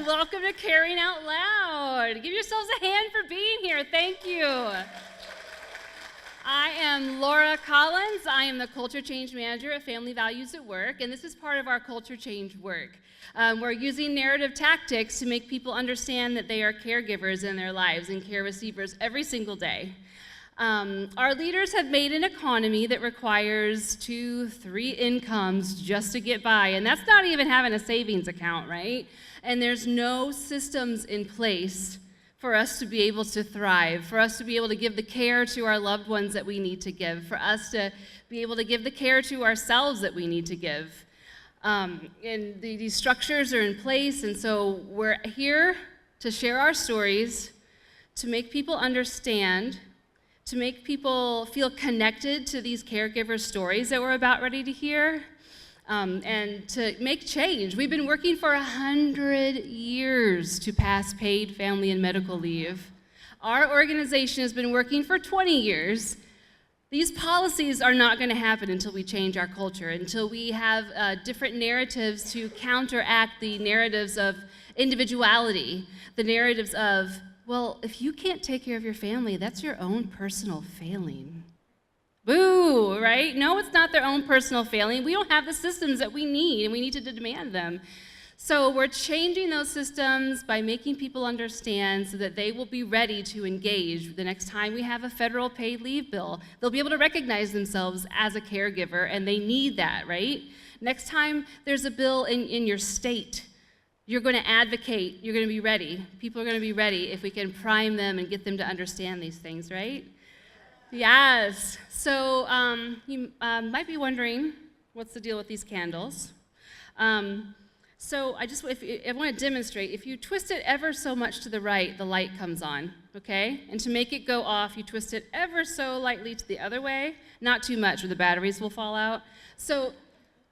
and welcome to Caring Out Loud. Give yourselves a hand for being here. Thank you. I am Laura Collins. I am the Culture Change Manager at Family Values at Work, and this is part of our culture change work. We're using narrative tactics to make people understand that they are caregivers in their lives and care receivers every single day. Our leaders have made an economy that requires 2-3 incomes just to get by, and that's not even having a savings account, right? And there's no systems in place for us to be able to thrive, for us to be able to give the care to our loved ones that we need to give, for us to be able to give the care to ourselves that we need to give. And these structures are in place, and so we're here to share our stories, to make people understand, to make people feel connected to these caregiver stories that we're about ready to hear, and to make change. We've been working for 100 years to pass paid family and medical leave. Our organization has been working for 20 years. These policies are not going to happen until we change our culture, until we have different narratives to counteract the narratives of individuality, the narratives of, well, if you can't take care of your family, that's your own personal failing. Boo, right? No, it's not their own personal failing. We don't have the systems that we need, and we need to demand them. So we're changing those systems by making people understand so that they will be ready to engage the next time we have a federal paid leave bill. They'll be able to recognize themselves as a caregiver, and they need that, right? Next time there's a bill in your state, you're going to advocate, you're going to be ready. People are going to be ready if we can prime them and get them to understand these things, right? Yes. So you might be wondering, what's the deal with these candles? So I want to demonstrate, if you twist it ever so much to the right, the light comes on, okay? And to make it go off, you twist it ever so lightly to the other way, not too much or the batteries will fall out. So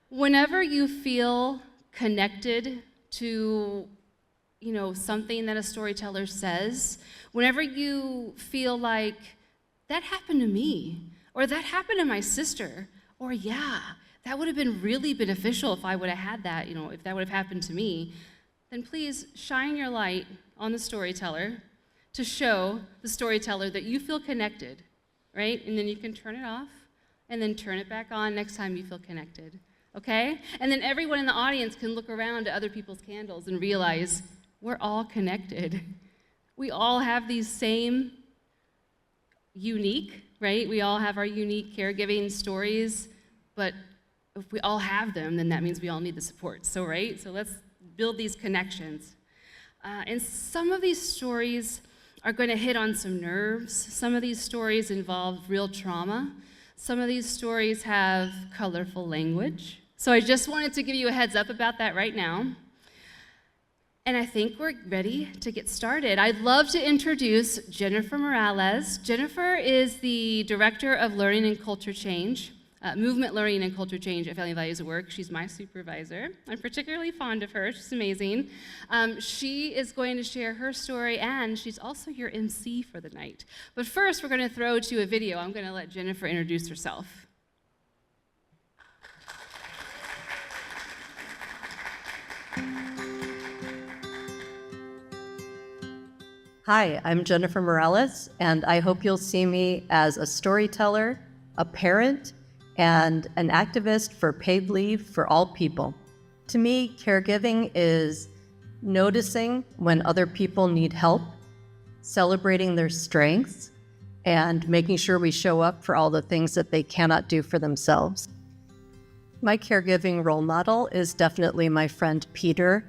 whenever you feel connected to, something that a storyteller says, whenever you feel like, that happened to me, or that happened to my sister, or yeah, that would have been really beneficial if I would have had that, if that would have happened to me, then please shine your light on the storyteller to show the storyteller that you feel connected, right? And then you can turn it off, and then turn it back on next time you feel connected. Okay? And then everyone in the audience can look around at other people's candles and realize we're all connected. We all have these same unique, right? We all have our unique caregiving stories, but if we all have them, then that means we all need the support. So, right? So let's build these connections. And some of these stories are going to hit on some nerves. Some of these stories involve real trauma. Some of these stories have colorful language. So I just wanted to give you a heads up about that right now. And I think we're ready to get started. I'd love to introduce Jennifer Morales. Jennifer is the Director of Learning and Culture Change, Movement Learning and Culture Change at Family Values at Work. She's my supervisor. I'm particularly fond of her. She's amazing. She is going to share her story, and she's also your MC for the night. But first, we're going to throw to a video. I'm going to let Jennifer introduce herself. Hi, I'm Jennifer Morales, and I hope you'll see me as a storyteller, a parent, and an activist for paid leave for all people. To me, caregiving is noticing when other people need help, celebrating their strengths, and making sure we show up for all the things that they cannot do for themselves. My caregiving role model is definitely my friend Peter.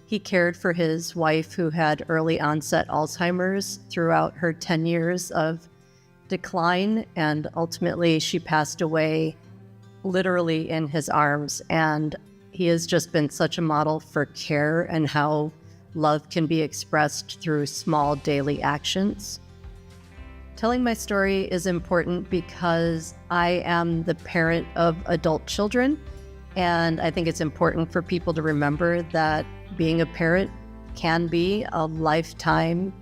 He cared for his wife who had early onset Alzheimer's throughout her 10 years of decline, and ultimately she passed away literally in his arms. And he has just been such a model for care and how love can be expressed through small daily actions. Telling my story is important because I am the parent of adult children, and I think it's important for people to remember that being a parent can be a lifetime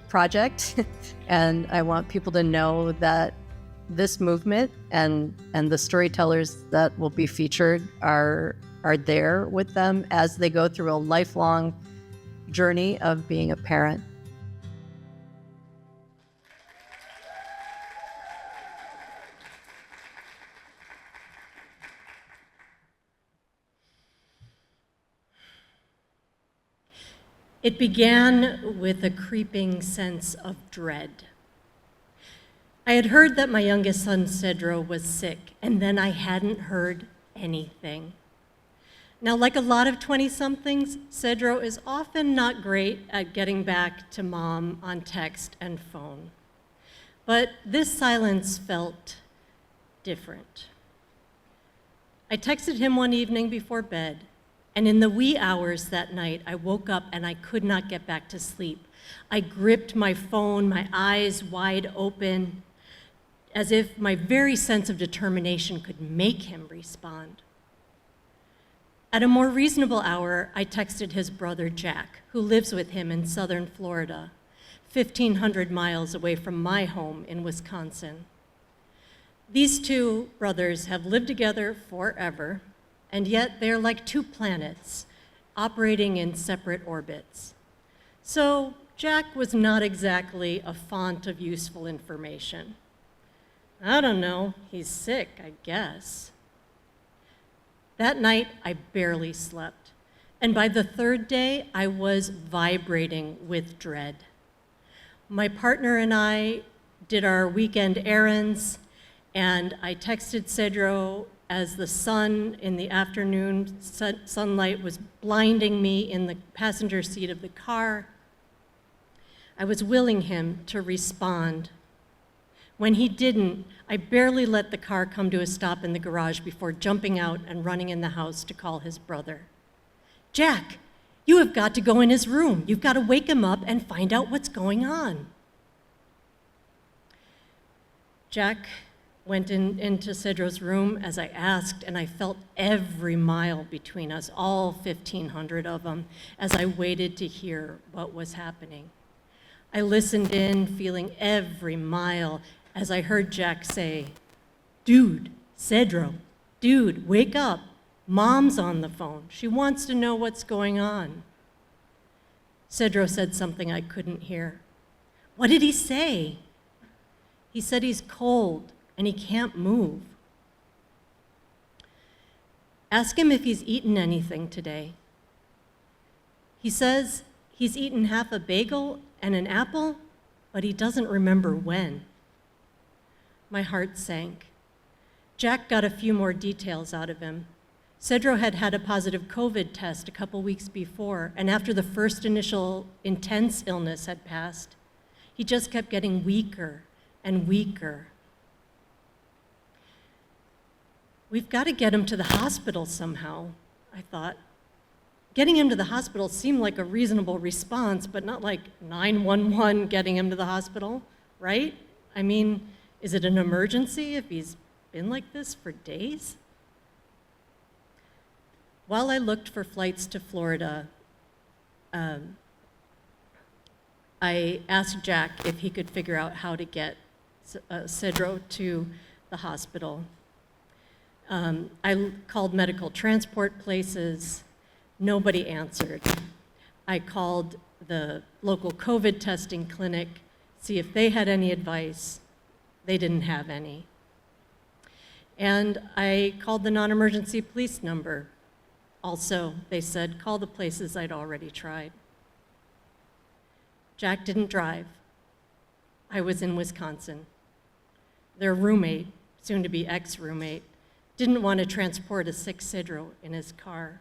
project. And I want people to know that this movement and the storytellers that will be featured are there with them as they go through a lifelong journey of being a parent. It began with a creeping sense of dread. I had heard that my youngest son, Cedro, was sick, and then I hadn't heard anything. Now, like a lot of 20-somethings, Cedro is often not great at getting back to mom on text and phone. But this silence felt different. I texted him one evening before bed, and in the wee hours that night, I woke up and I could not get back to sleep. I gripped my phone, my eyes wide open, as if my very sense of determination could make him respond. At a more reasonable hour, I texted his brother Jack, who lives with him in southern Florida, 1,500 miles away from my home in Wisconsin. These two brothers have lived together forever, and yet they're like two planets operating in separate orbits. So Jack was not exactly a font of useful information. I don't know, he's sick, I guess. That night, I barely slept, and by the third day, I was vibrating with dread. My partner and I did our weekend errands, and I texted Cedro as the sun in the afternoon sunlight was blinding me in the passenger seat of the car. I was willing him to respond. When he didn't, I barely let the car come to a stop in the garage before jumping out and running in the house to call his brother. Jack, you have got to go in his room. You've got to wake him up and find out what's going on. Jack went into Cedro's room as I asked, and I felt every mile between us, all 1,500 of them, as I waited to hear what was happening. I listened in, feeling every mile, as I heard Jack say, "Dude, Cedro, dude, wake up. Mom's on the phone. She wants to know what's going on." Cedro said something I couldn't hear. What did he say? He said he's cold and he can't move. Ask him if he's eaten anything today. He says he's eaten half a bagel and an apple, but he doesn't remember when. My heart sank. Jack got a few more details out of him. Cedro had had a positive COVID test a couple weeks before, and after the first initial intense illness had passed, he just kept getting weaker and weaker. We've got to get him to the hospital somehow, I thought. Getting him to the hospital seemed like a reasonable response, but not like 911 getting him to the hospital, right? I mean, is it an emergency if he's been like this for days? While I looked for flights to Florida, I asked Jack if he could figure out how to get Cedro to the hospital. I called medical transport places. Nobody answered. I called the local COVID testing clinic, see if they had any advice. They didn't have any. And I called the non-emergency police number. Also, they said, call the places I'd already tried. Jack didn't drive. I was in Wisconsin. Their roommate, soon to be ex-roommate, didn't want to transport a sick Cedro in his car.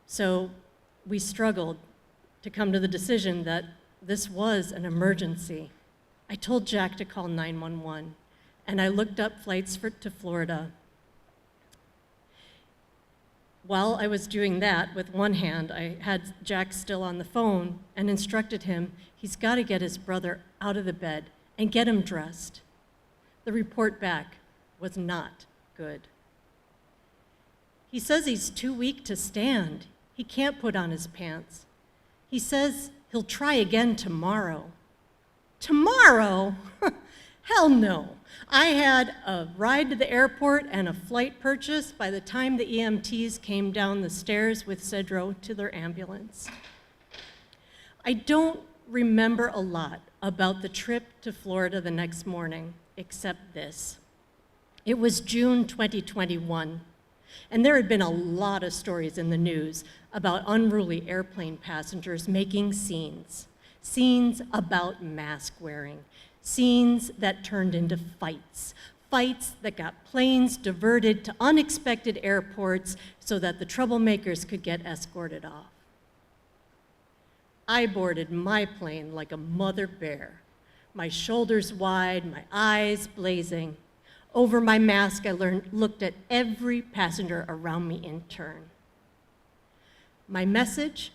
So we struggled to come to the decision that this was an emergency. I told Jack to call 911, and I looked up flights to Florida. While I was doing that, with one hand, I had Jack still on the phone and instructed him he's got to get his brother out of the bed and get him dressed. The report back was not good. He says he's too weak to stand. He can't put on his pants. He says he'll try again tomorrow. Tomorrow? Hell no. I had a ride to the airport and a flight purchase by the time the EMTs came down the stairs with Cedro to their ambulance. I don't remember a lot about the trip to Florida the next morning, except this. It was June 2021, and there had been a lot of stories in the news about unruly airplane passengers making scenes about mask wearing, scenes that turned into fights that got planes diverted to unexpected airports so that the troublemakers could get escorted off. I boarded my plane like a mother bear, my shoulders wide, my eyes blazing. Over my mask, I looked at every passenger around me in turn. My message: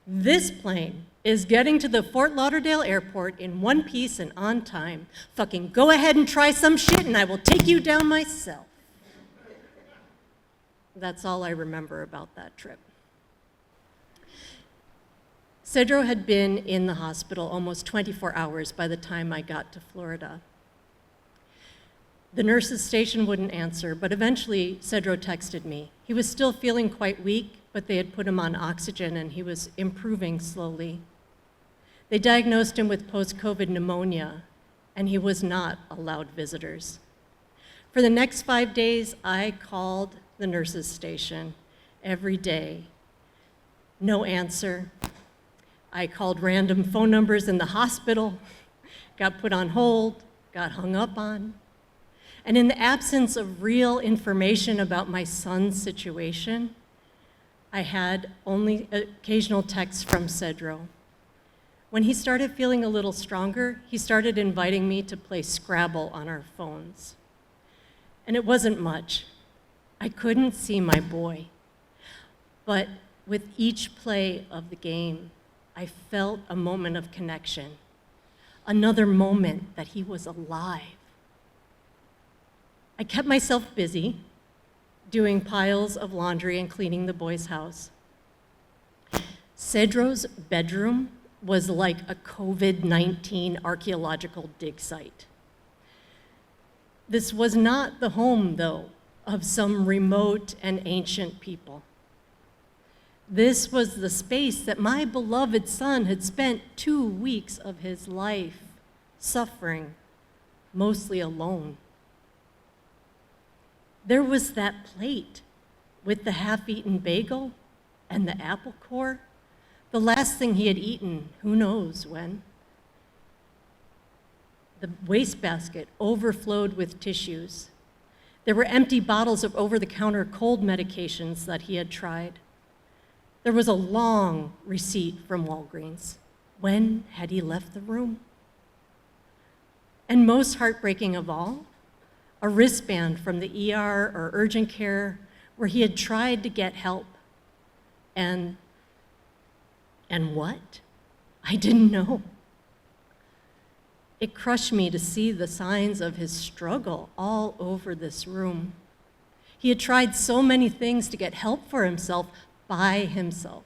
this plane is getting to the Fort Lauderdale airport in one piece and on time. Fucking go ahead and try some shit and I will take you down myself. That's all I remember about that trip. Cedro had been in the hospital almost 24 hours by the time I got to Florida. The nurse's station wouldn't answer, but eventually Cedro texted me. He was still feeling quite weak, but they had put him on oxygen and he was improving slowly. They diagnosed him with post-COVID pneumonia, and he was not allowed visitors. For the next 5 days, I called the nurse's station every day. No answer. I called random phone numbers in the hospital, got put on hold, got hung up on. And in the absence of real information about my son's situation, I had only occasional texts from Cedro. When he started feeling a little stronger, he started inviting me to play Scrabble on our phones. And it wasn't much. I couldn't see my boy. But with each play of the game, I felt a moment of connection, another moment that he was alive. I kept myself busy, doing piles of laundry and cleaning the boy's house. Cedro's bedroom was like a COVID-19 archaeological dig site. This was not the home, though, of some remote and ancient people. This was the space that my beloved son had spent 2 weeks of his life suffering, mostly alone. There was that plate with the half-eaten bagel and the apple core, the last thing he had eaten, who knows when. The wastebasket overflowed with tissues. There were empty bottles of over-the-counter cold medications that he had tried. There was a long receipt from Walgreens. When had he left the room? And most heartbreaking of all, a wristband from the ER or urgent care where he had tried to get help. And what? I didn't know. It crushed me to see the signs of his struggle all over this room. He had tried so many things to get help for himself by himself.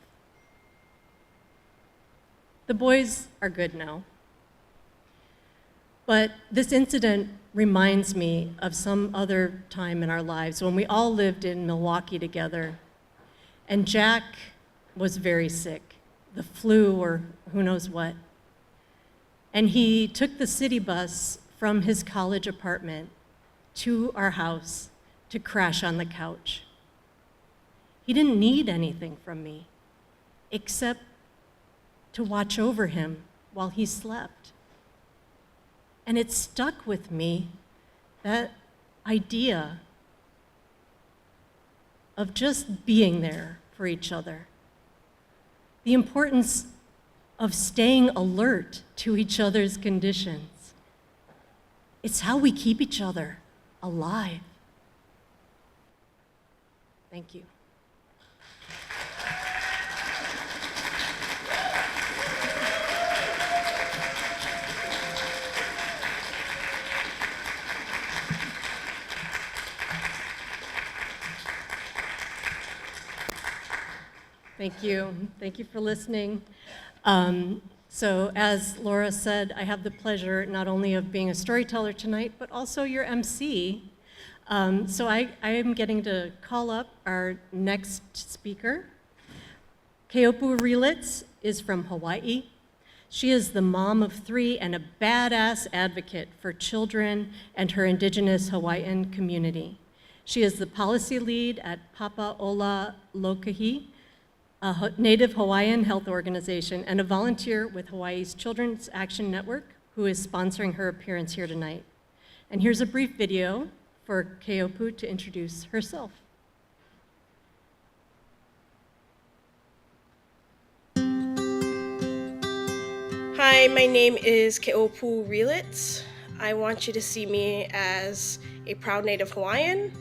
The boys are good now. But this incident reminds me of some other time in our lives when we all lived in Milwaukee together, and Jack was very sick, the flu or who knows what. And he took the city bus from his college apartment to our house to crash on the couch. He didn't need anything from me except to watch over him while he slept. And it stuck with me, that idea of just being there for each other. The importance of staying alert to each other's conditions. It's how we keep each other alive. Thank you. Thank you. Thank you for listening. So as Laura said, I have the pleasure not only of being a storyteller tonight, but also your MC. So I am getting to call up our next speaker. Keopu Relitz is from Hawaii. She is the mom of 3 and a badass advocate for children and her indigenous Hawaiian community. She is the policy lead at Papa Ola Lokahi, a Native Hawaiian health organization, and a volunteer with Hawaii's Children's Action Network, who is sponsoring her appearance here tonight. And here's a brief video for Keopu to introduce herself. Hi, my name is Keopu Relitz. I want you to see me as a proud Native Hawaiian,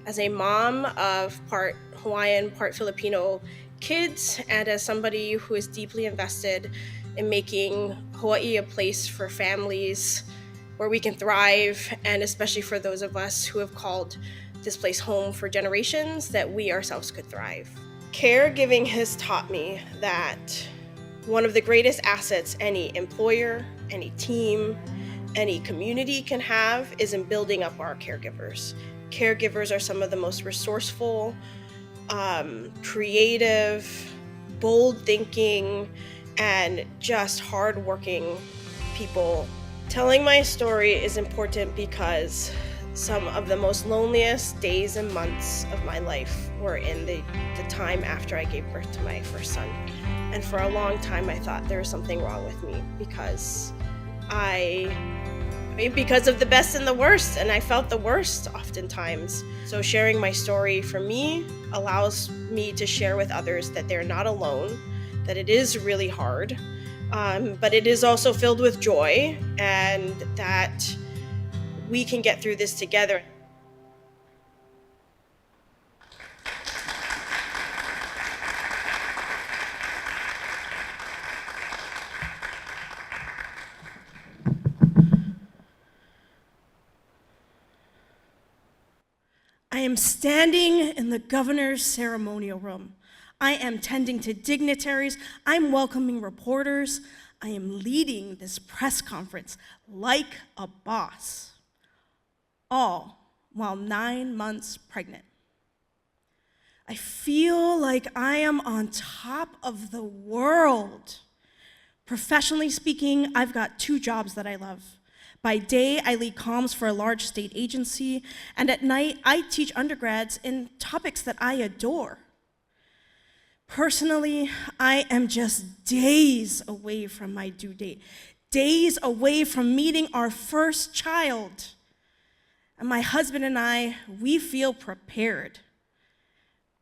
as a mom of part Hawaiian, part Filipino kids, and as somebody who is deeply invested in making Hawaii a place for families where we can thrive, and especially for those of us who have called this place home for generations, that we ourselves could thrive. Caregiving has taught me that one of the greatest assets any employer, any team, any community can have is in building up our caregivers. Caregivers are some of the most resourceful, creative, bold thinking, and just hardworking people. Telling my story is important because some of the most loneliest days and months of my life were in the time after I gave birth to my first son. And for a long time, I thought there was something wrong with me because because of the best and the worst, and I felt the worst oftentimes. So sharing my story for me allows me to share with others that they're not alone, that it is really hard, but it is also filled with joy, and that we can get through this together. I am standing in the governor's ceremonial room. I am tending to dignitaries. I'm welcoming reporters. I am leading this press conference like a boss, all while 9 months pregnant. I feel like I am on top of the world. Professionally speaking, I've got 2 jobs that I love. By day, I lead comms for a large state agency, and at night, I teach undergrads in topics that I adore. Personally, I am just days away from my due date, days away from meeting our first child. And my husband and I, we feel prepared.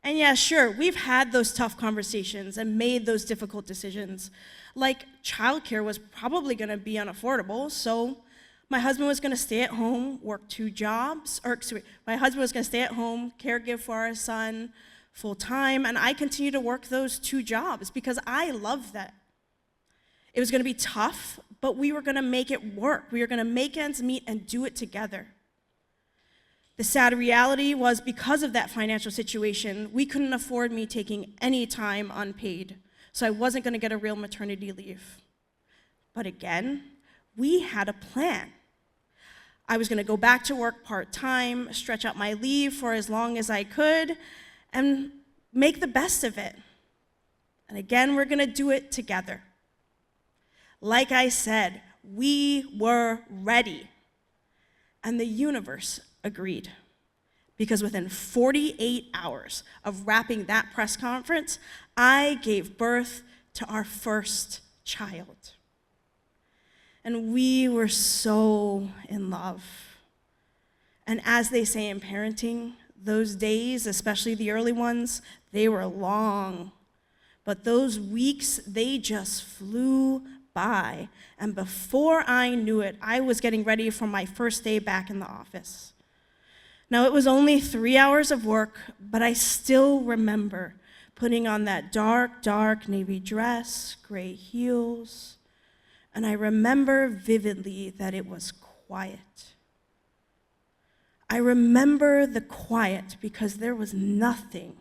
And yeah, sure, we've had those tough conversations and made those difficult decisions. Like, childcare was probably gonna be unaffordable, so my husband was gonna stay at home, work 2 jobs, my husband was gonna stay at home, caregive for our son full time, and I continued to work those 2 jobs because I love that. It was gonna be tough, but we were gonna make it work. We were gonna make ends meet and do it together. The sad reality was because of that financial situation, we couldn't afford me taking any time unpaid, so I wasn't gonna get a real maternity leave. But again, we had a plan. I was gonna go back to work part-time, stretch out my leave for as long as I could, and make the best of it. And again, we're gonna do it together. Like I said, we were ready. And the universe agreed. Because within 48 hours of wrapping that press conference, I gave birth to our first child. And we were so in love. And as they say in parenting, those days, especially the early ones, they were long. But those weeks, they just flew by. And before I knew it, I was getting ready for my first day back in the office. Now, it was only 3 hours of work, but I still remember putting on that dark, dark navy dress, gray heels, and I remember vividly that it was quiet. I remember the quiet because there was nothing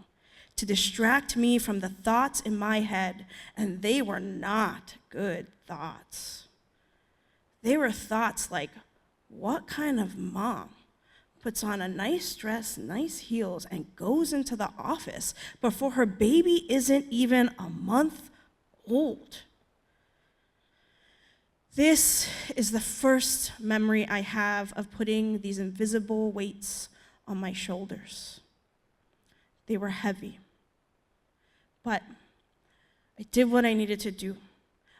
to distract me from the thoughts in my head, and they were not good thoughts. They were thoughts like, what kind of mom puts on a nice dress, nice heels, and goes into the office before her baby isn't even a month old? This is the first memory I have of putting these invisible weights on my shoulders. They were heavy, but I did what I needed to do.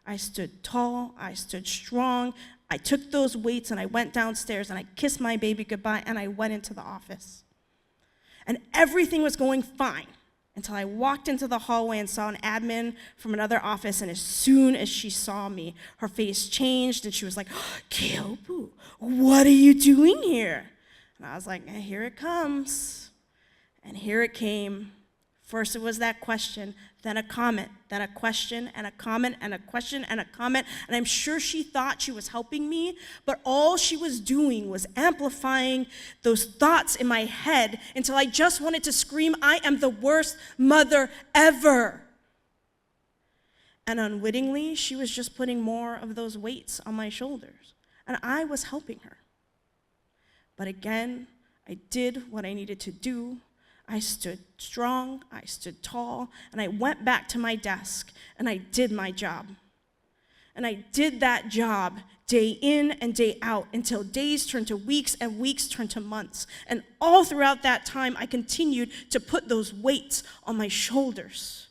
I stood tall, I stood strong, I took those weights and I went downstairs and I kissed my baby goodbye and I went into the office. And everything was going fine until I walked into the hallway and saw an admin from another office, and as soon as she saw me, her face changed and she was like, Keopu, what are you doing here? And I was like, here it comes. And here it came. First it was that question, then a comment, then a question, and a comment, and a question, and a comment. And I'm sure she thought she was helping me, but all she was doing was amplifying those thoughts in my head until I just wanted to scream, I am the worst mother ever. And unwittingly, she was just putting more of those weights on my shoulders. And I was helping her. But again, I did what I needed to do. I stood strong, I stood tall, and I went back to my desk, and I did my job. And I did that job day in and day out until days turned to weeks and weeks turned to months. And all throughout that time, I continued to put those weights on my shoulders.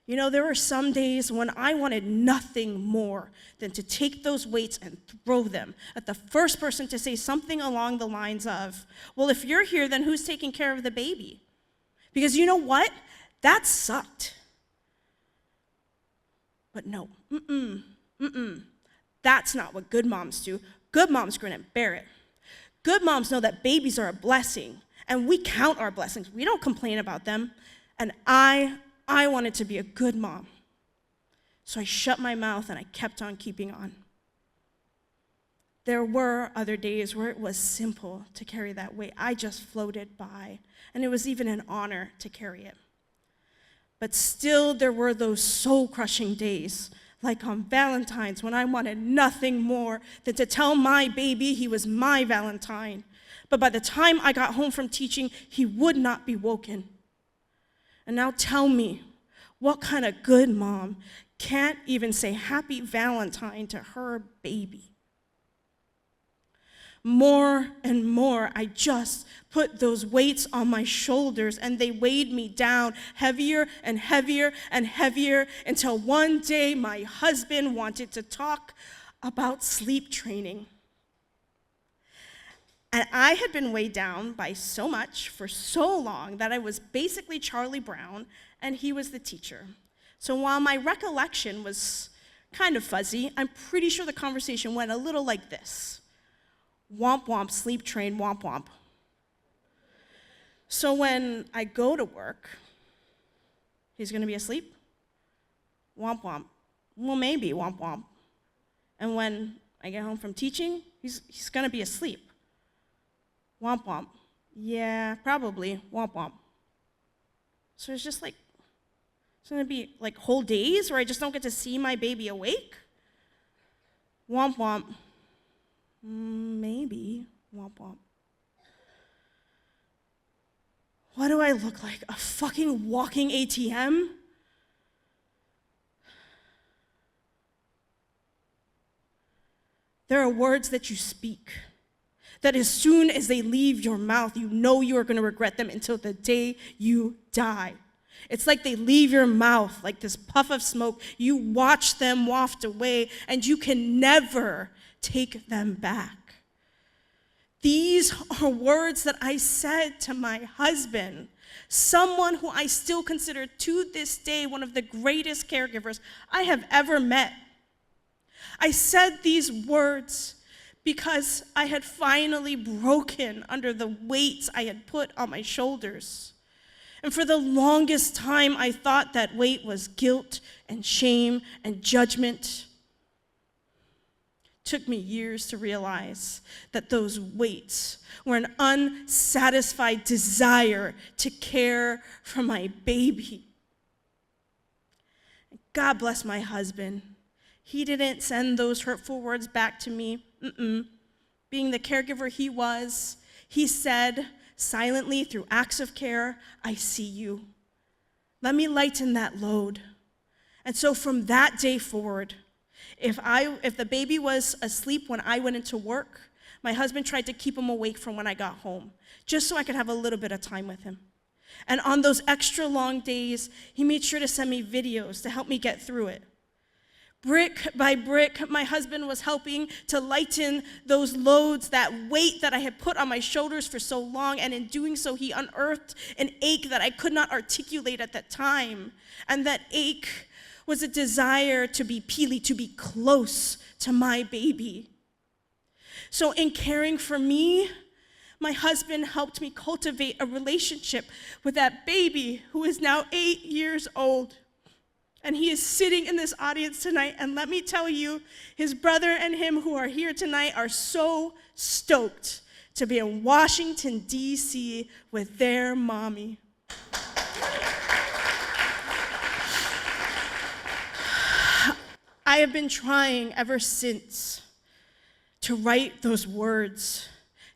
You know, there were some days when I wanted nothing more than to take those weights and throw them at the first person to say something along the lines of, well, if you're here, then who's taking care of the baby? Because you know what? That sucked. But no, that's not what good moms do. Good moms grin and bear it. Good moms know that babies are a blessing, and we count our blessings. We don't complain about them. And I wanted to be a good mom. So I shut my mouth and I kept on keeping on. There were other days where it was simple to carry that weight. I just floated by, and it was even an honor to carry it. But still, there were those soul-crushing days, like on Valentine's, when I wanted nothing more than to tell my baby he was my Valentine. But by the time I got home from teaching, he would not be woken. And now tell me, what kind of good mom can't even say happy Valentine to her baby? More and more, I just put those weights on my shoulders, and they weighed me down heavier and heavier and heavier until one day my husband wanted to talk about sleep training. And I had been weighed down by so much for so long that I was basically Charlie Brown, and he was the teacher. So while my recollection was kind of fuzzy, I'm pretty sure the conversation went a little like this. Womp womp, sleep train, womp womp. So when I go to work, he's gonna be asleep? Womp womp. Well, maybe, womp womp. And when I get home from teaching, he's gonna be asleep. Womp womp. Yeah, probably, womp womp. So it's just like, it's gonna be like whole days where I just don't get to see my baby awake? Womp womp. Maybe, womp womp. What do I look like? A fucking walking ATM? There are words that you speak that as soon as they leave your mouth, you know you are going to regret them until the day you die. It's like they leave your mouth like this puff of smoke. You watch them waft away, and you can never take them back. These are words that I said to my husband, someone who I still consider to this day one of the greatest caregivers I have ever met. I said these words because I had finally broken under the weights I had put on my shoulders. And for the longest time, I thought that weight was guilt and shame and judgment. Took me years to realize that those weights were an unsatisfied desire to care for my baby. God bless my husband. He didn't send those hurtful words back to me. Being the caregiver he was, he said silently through acts of care, I see you. Let me lighten that load. And so from that day forward, if the baby was asleep when I went into work, my husband tried to keep him awake from when I got home, just so I could have a little bit of time with him. And on those extra long days, he made sure to send me videos to help me get through it. Brick by brick, my husband was helping to lighten those loads, that weight that I had put on my shoulders for so long, and in doing so, he unearthed an ache that I could not articulate at that time. And that ache was a desire to be Peely, to be close to my baby. So in caring for me, my husband helped me cultivate a relationship with that baby who is now 8 years old. And he is sitting in this audience tonight, and let me tell you, his brother and him who are here tonight are so stoked to be in Washington, D.C. with their mommy. I have been trying ever since to write those words,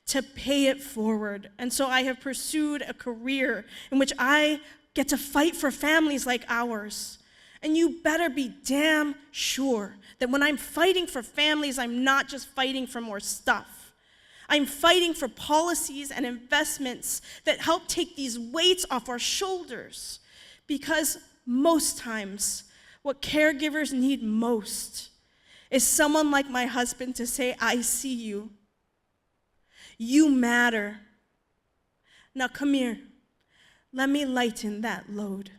to pay it forward. And so I have pursued a career in which I get to fight for families like ours. And you better be damn sure that when I'm fighting for families, I'm not just fighting for more stuff. I'm fighting for policies and investments that help take these weights off our shoulders. Because most times, what caregivers need most is someone like my husband to say, I see you. You matter. Now come here. Let me lighten that load.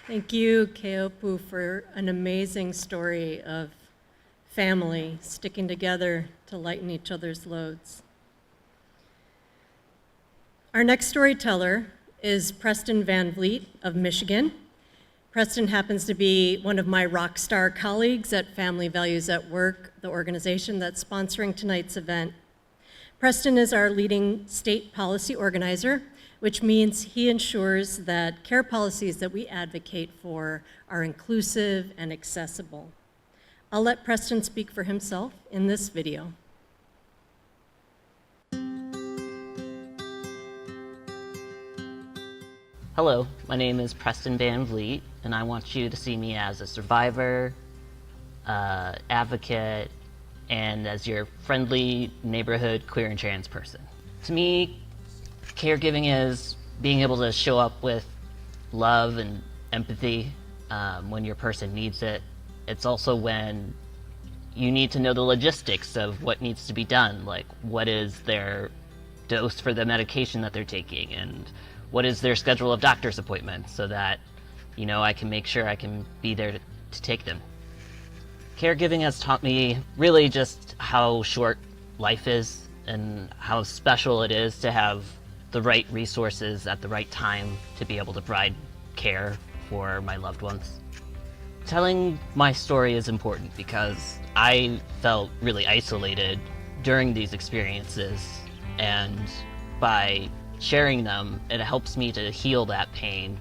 Thank you, Keopu, for an amazing story of family sticking together to lighten each other's loads. Our next storyteller is Preston Van Vliet of Michigan. Preston happens to be one of my rock star colleagues at Family Values at Work, the organization that's sponsoring tonight's event. Preston is our leading state policy organizer, which means he ensures that care policies that we advocate for are inclusive and accessible. I'll let Preston speak for himself in this video. Hello, my name is Preston Van Vliet, and I want you to see me as a survivor, advocate, and as your friendly neighborhood queer and trans person. To me, caregiving is being able to show up with love and empathy when your person needs it. It's also when you need to know the logistics of what needs to be done, like what is their dose for the medication that they're taking, and what is their schedule of doctor's appointments, so that, you know, I can make sure I can be there to take them. Caregiving has taught me really just how short life is and how special it is to have the right resources at the right time to be able to provide care for my loved ones. Telling my story is important because I felt really isolated during these experiences, and by sharing them, it helps me to heal that pain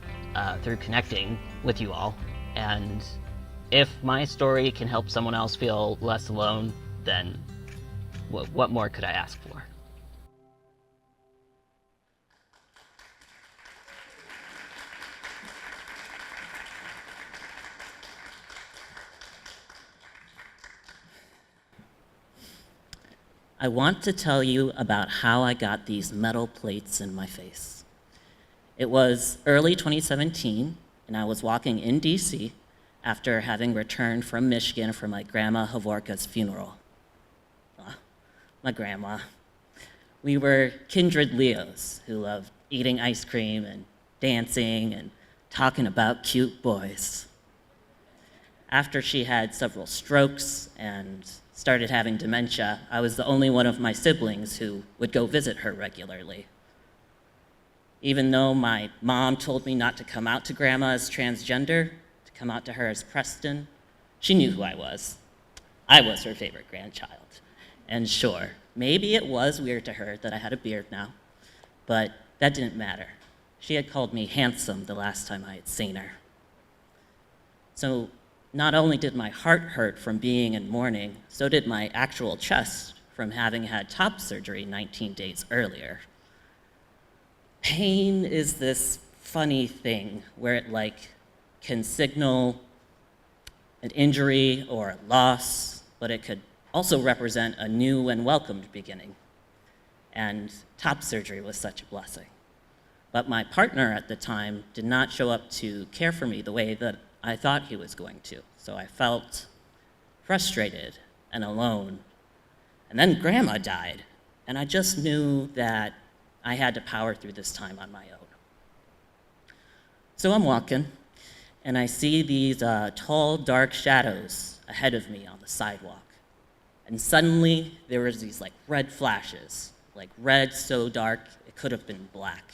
through connecting with you all. And if my story can help someone else feel less alone, then what more could I ask for? I want to tell you about how I got these metal plates in my face. It was early 2017, and I was walking in DC after having returned from Michigan for my grandma Havorka's funeral. My grandma. We were kindred Leos who loved eating ice cream and dancing and talking about cute boys. After she had several strokes and started having dementia, I was the only one of my siblings who would go visit her regularly. Even though my mom told me not to come out to Grandma as transgender, to come out to her as Preston, she knew who I was. I was her favorite grandchild. And sure, maybe it was weird to her that I had a beard now, but that didn't matter. She had called me handsome the last time I had seen her. So not only did my heart hurt from being in mourning, so did my actual chest from having had top surgery 19 days earlier. Pain is this funny thing where it can signal an injury or a loss, but it could also represent a new and welcomed beginning. And top surgery was such a blessing. But my partner at the time did not show up to care for me the way that I thought he was going to. So I felt frustrated and alone. And then Grandma died, and I just knew that I had to power through this time on my own. So I'm walking, and I see these tall, dark shadows ahead of me on the sidewalk. And suddenly, there was these red flashes, red so dark it could have been black.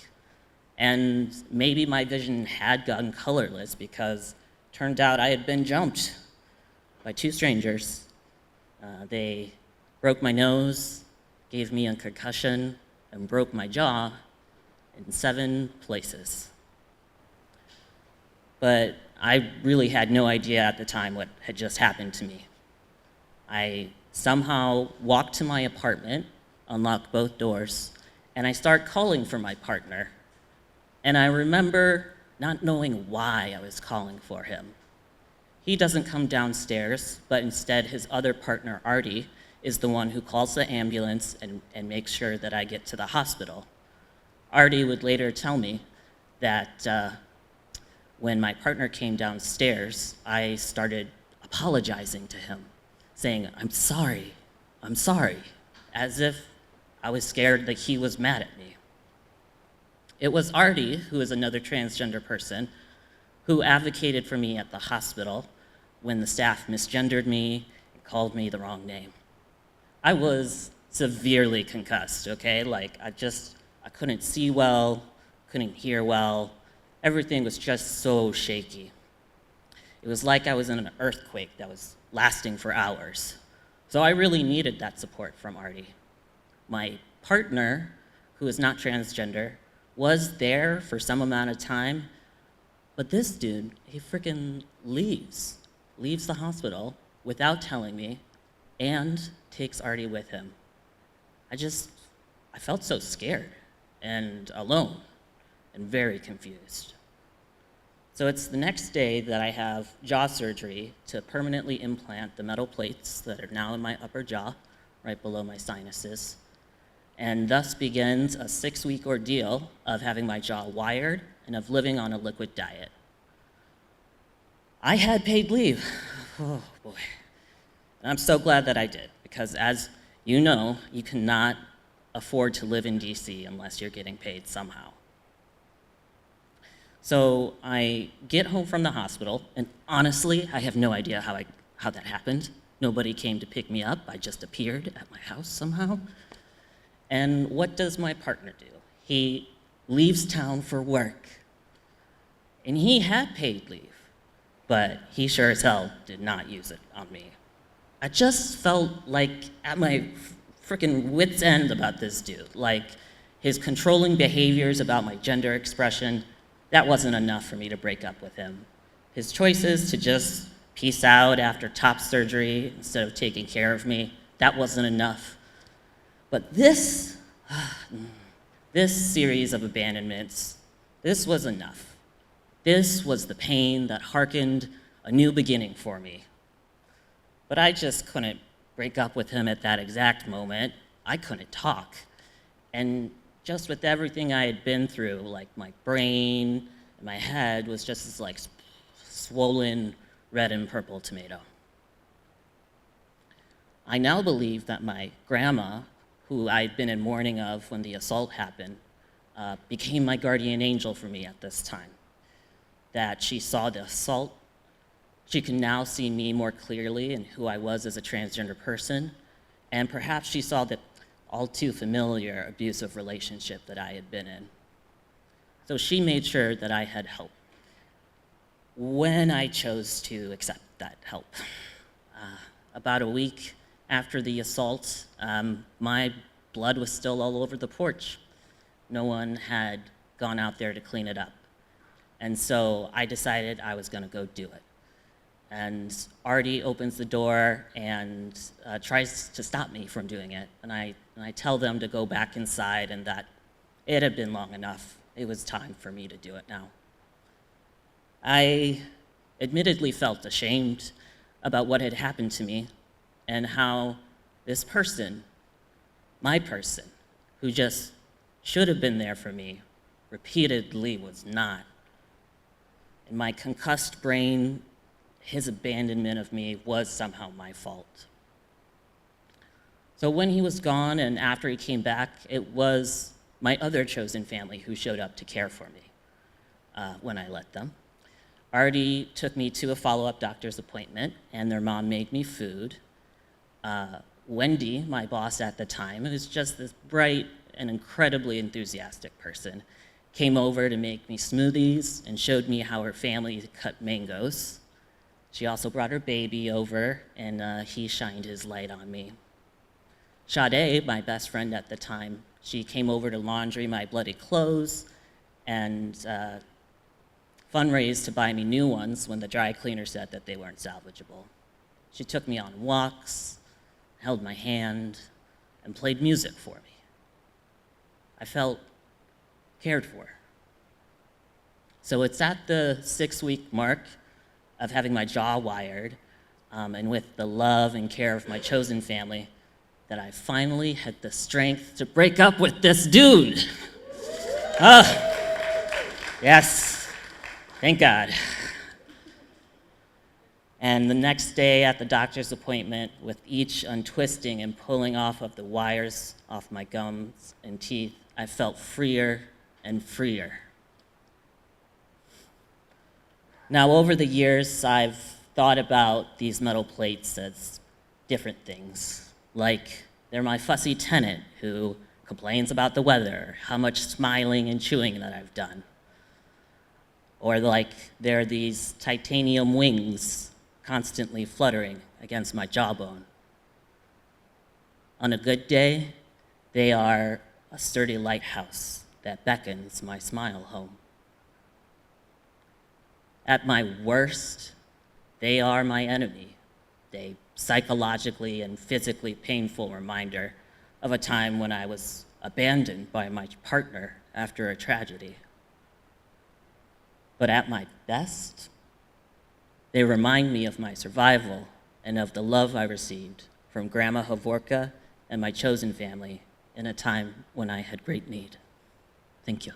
And maybe my vision had gone colorless because it turned out I had been jumped by two strangers. They broke my nose, gave me a concussion, and broke my jaw in 7 places. But I really had no idea at the time what had just happened to me. I somehow walked to my apartment, unlocked both doors, and I start calling for my partner. And I remember not knowing why I was calling for him. He doesn't come downstairs, but instead his other partner, Artie, is the one who calls the ambulance and makes sure that I get to the hospital. Artie would later tell me that when my partner came downstairs, I started apologizing to him, saying, I'm sorry, as if I was scared that he was mad at me. It was Artie, who is another transgender person, who advocated for me at the hospital when the staff misgendered me and called me the wrong name. I was severely concussed, okay? I couldn't see well, couldn't hear well. Everything was just so shaky. It was like I was in an earthquake that was lasting for hours. So I really needed that support from Artie. My partner, who is not transgender, was there for some amount of time, but this dude, he freaking leaves the hospital without telling me and takes Artie with him. I felt so scared and alone and very confused. So it's the next day that I have jaw surgery to permanently implant the metal plates that are now in my upper jaw, right below my sinuses. And thus begins a 6-week ordeal of having my jaw wired and of living on a liquid diet. I had paid leave. Oh boy. And I'm so glad that I did, because as you know, you cannot afford to live in DC unless you're getting paid somehow. So I get home from the hospital, and honestly, I have no idea how that happened. Nobody came to pick me up. I just appeared at my house somehow. And what does my partner do? He leaves town for work. And he had paid leave, but he sure as hell did not use it on me. I just felt at my freaking wit's end about this dude. His controlling behaviors about my gender expression, that wasn't enough for me to break up with him. His choices to just peace out after top surgery instead of taking care of me, that wasn't enough. But this series of abandonments, this was enough. This was the pain that harkened a new beginning for me. But I just couldn't break up with him at that exact moment. I couldn't talk. And just with everything I had been through, my brain and my head was just this swollen red and purple tomato. I now believe that my grandma, who I'd been in mourning of when the assault happened, became my guardian angel for me at this time. That she saw the assault, She can now see me more clearly and who I was as a transgender person, and perhaps she saw the all too familiar abusive relationship that I had been in. So she made sure that I had help when I chose to accept that help. About a week after the assault, my blood was still all over the porch. No one had gone out there to clean it up. And so I decided I was gonna go do it. And Artie opens the door and tries to stop me from doing it. And I tell them to go back inside and that it had been long enough. It was time for me to do it now. I admittedly felt ashamed about what had happened to me and how this person, my person, who just should have been there for me, repeatedly was not. In my concussed brain, his abandonment of me was somehow my fault. So when he was gone and after he came back, it was my other chosen family who showed up to care for me when I let them. Artie took me to a follow-up doctor's appointment, and their mom made me food. Wendy, my boss at the time, who was just this bright and incredibly enthusiastic person, came over to make me smoothies and showed me how her family cut mangoes. She also brought her baby over, and he shined his light on me. Sade, my best friend at the time, she came over to laundry my bloody clothes and fundraised to buy me new ones when the dry cleaner said that they weren't salvageable. She took me on walks, held my hand, and played music for me. I felt cared for. So it's at the 6-week mark of having my jaw wired, and with the love and care of my chosen family, that I finally had the strength to break up with this dude. Yes, thank God. And the next day at the doctor's appointment, with each untwisting and pulling off of the wires off my gums and teeth, I felt freer and freer. Now, over the years, I've thought about these metal plates as different things. Like, they're my fussy tenant who complains about the weather, how much smiling and chewing that I've done. Or like, they're these titanium wings constantly fluttering against my jawbone. On a good day, they are a sturdy lighthouse that beckons my smile home. At my worst, they are my enemy, a psychologically and physically painful reminder of a time when I was abandoned by my partner after a tragedy. But at my best, they remind me of my survival and of the love I received from Grandma Havorka and my chosen family in a time when I had great need. Thank you.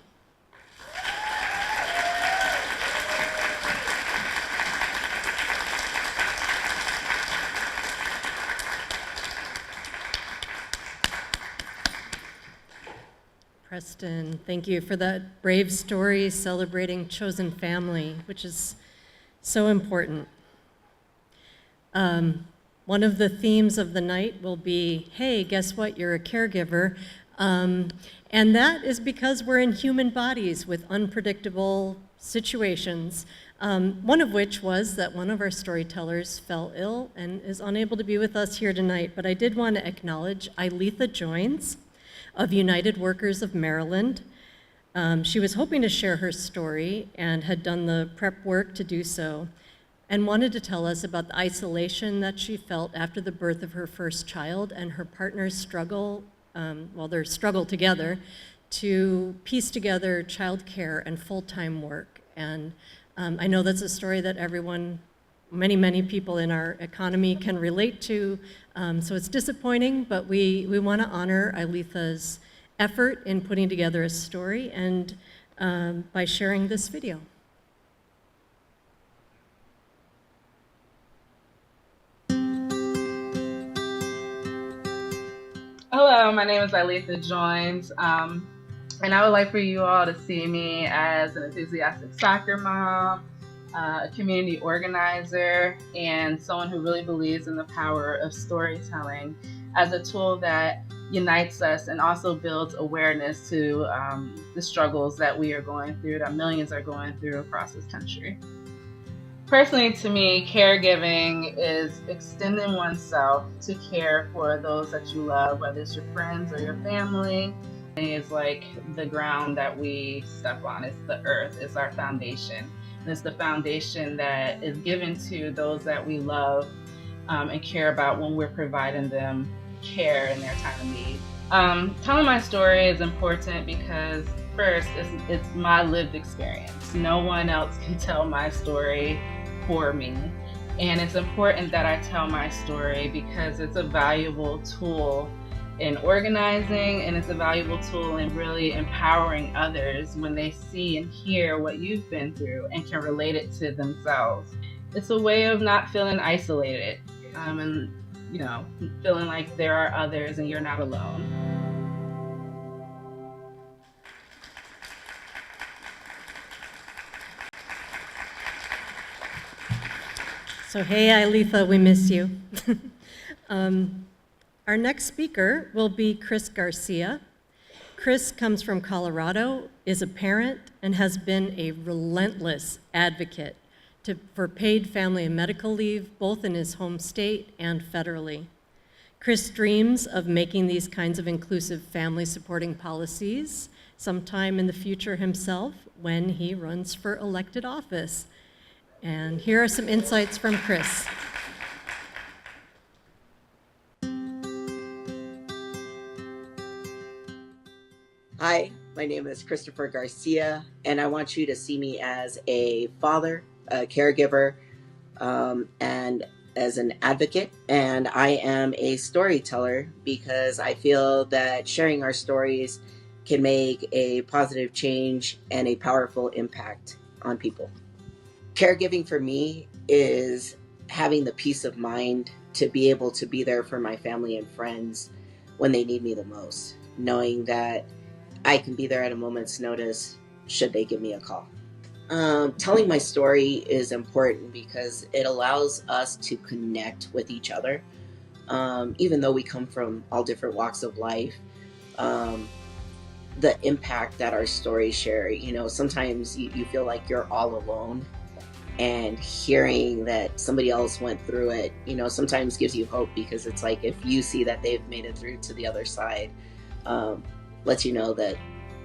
Preston, thank you for that brave story celebrating chosen family, which is so important. One of the themes of the night will be, hey, guess what, you're a caregiver. And that is because we're in human bodies with unpredictable situations, one of which was that one of our storytellers fell ill and is unable to be with us here tonight. But I did want to acknowledge Ilitha Joins of United Workers of Maryland. She was hoping to share her story and had done the prep work to do so, and wanted to tell us about the isolation that she felt after the birth of her first child and her partner's struggle, their struggle together to piece together childcare and full-time work. And I know that's a story that everyone, many people in our economy can relate to, so it's disappointing, but we want to honor Ilitha's effort in putting together a story and by sharing this video. Hello, my name is Ilitha Joins, and I would like for you all to see me as an enthusiastic soccer mom, a community organizer, and someone who really believes in the power of storytelling as a tool that unites us and also builds awareness to the struggles that we are going through, that millions are going through across this country. Personally, to me, caregiving is extending oneself to care for those that you love, whether it's your friends or your family. It's like the ground that we step on. It's the earth. It's our foundation. And it's the foundation that is given to those that we love and care about when we're providing them care in their time of need. Telling my story is important because first, it's my lived experience. No one else can tell my story for me. And it's important that I tell my story because it's a valuable tool in organizing, and it's a valuable tool in really empowering others when they see and hear what you've been through and can relate it to themselves. It's a way of not feeling isolated and feeling like there are others and you're not alone. So hey, Ilitha, we miss you. Our next speaker will be Chris Garcia. Chris comes from Colorado, is a parent, and has been a relentless advocate for paid family and medical leave, both in his home state and federally. Chris dreams of making these kinds of inclusive family supporting policies sometime in the future himself when he runs for elected office. And here are some insights from Chris. Hi, my name is Christopher Garcia, and I want you to see me as a father, a caregiver, and as an advocate. And I am a storyteller because I feel that sharing our stories can make a positive change and a powerful impact on people. Caregiving for me is having the peace of mind to be able to be there for my family and friends when they need me the most, knowing that I can be there at a moment's notice should they give me a call. Telling my story is important because it allows us to connect with each other. Even though we come from all different walks of life, the impact that our stories share, sometimes you feel like you're all alone, and hearing that somebody else went through it, sometimes gives you hope, because it's like if you see that they've made it through to the other side, lets you know that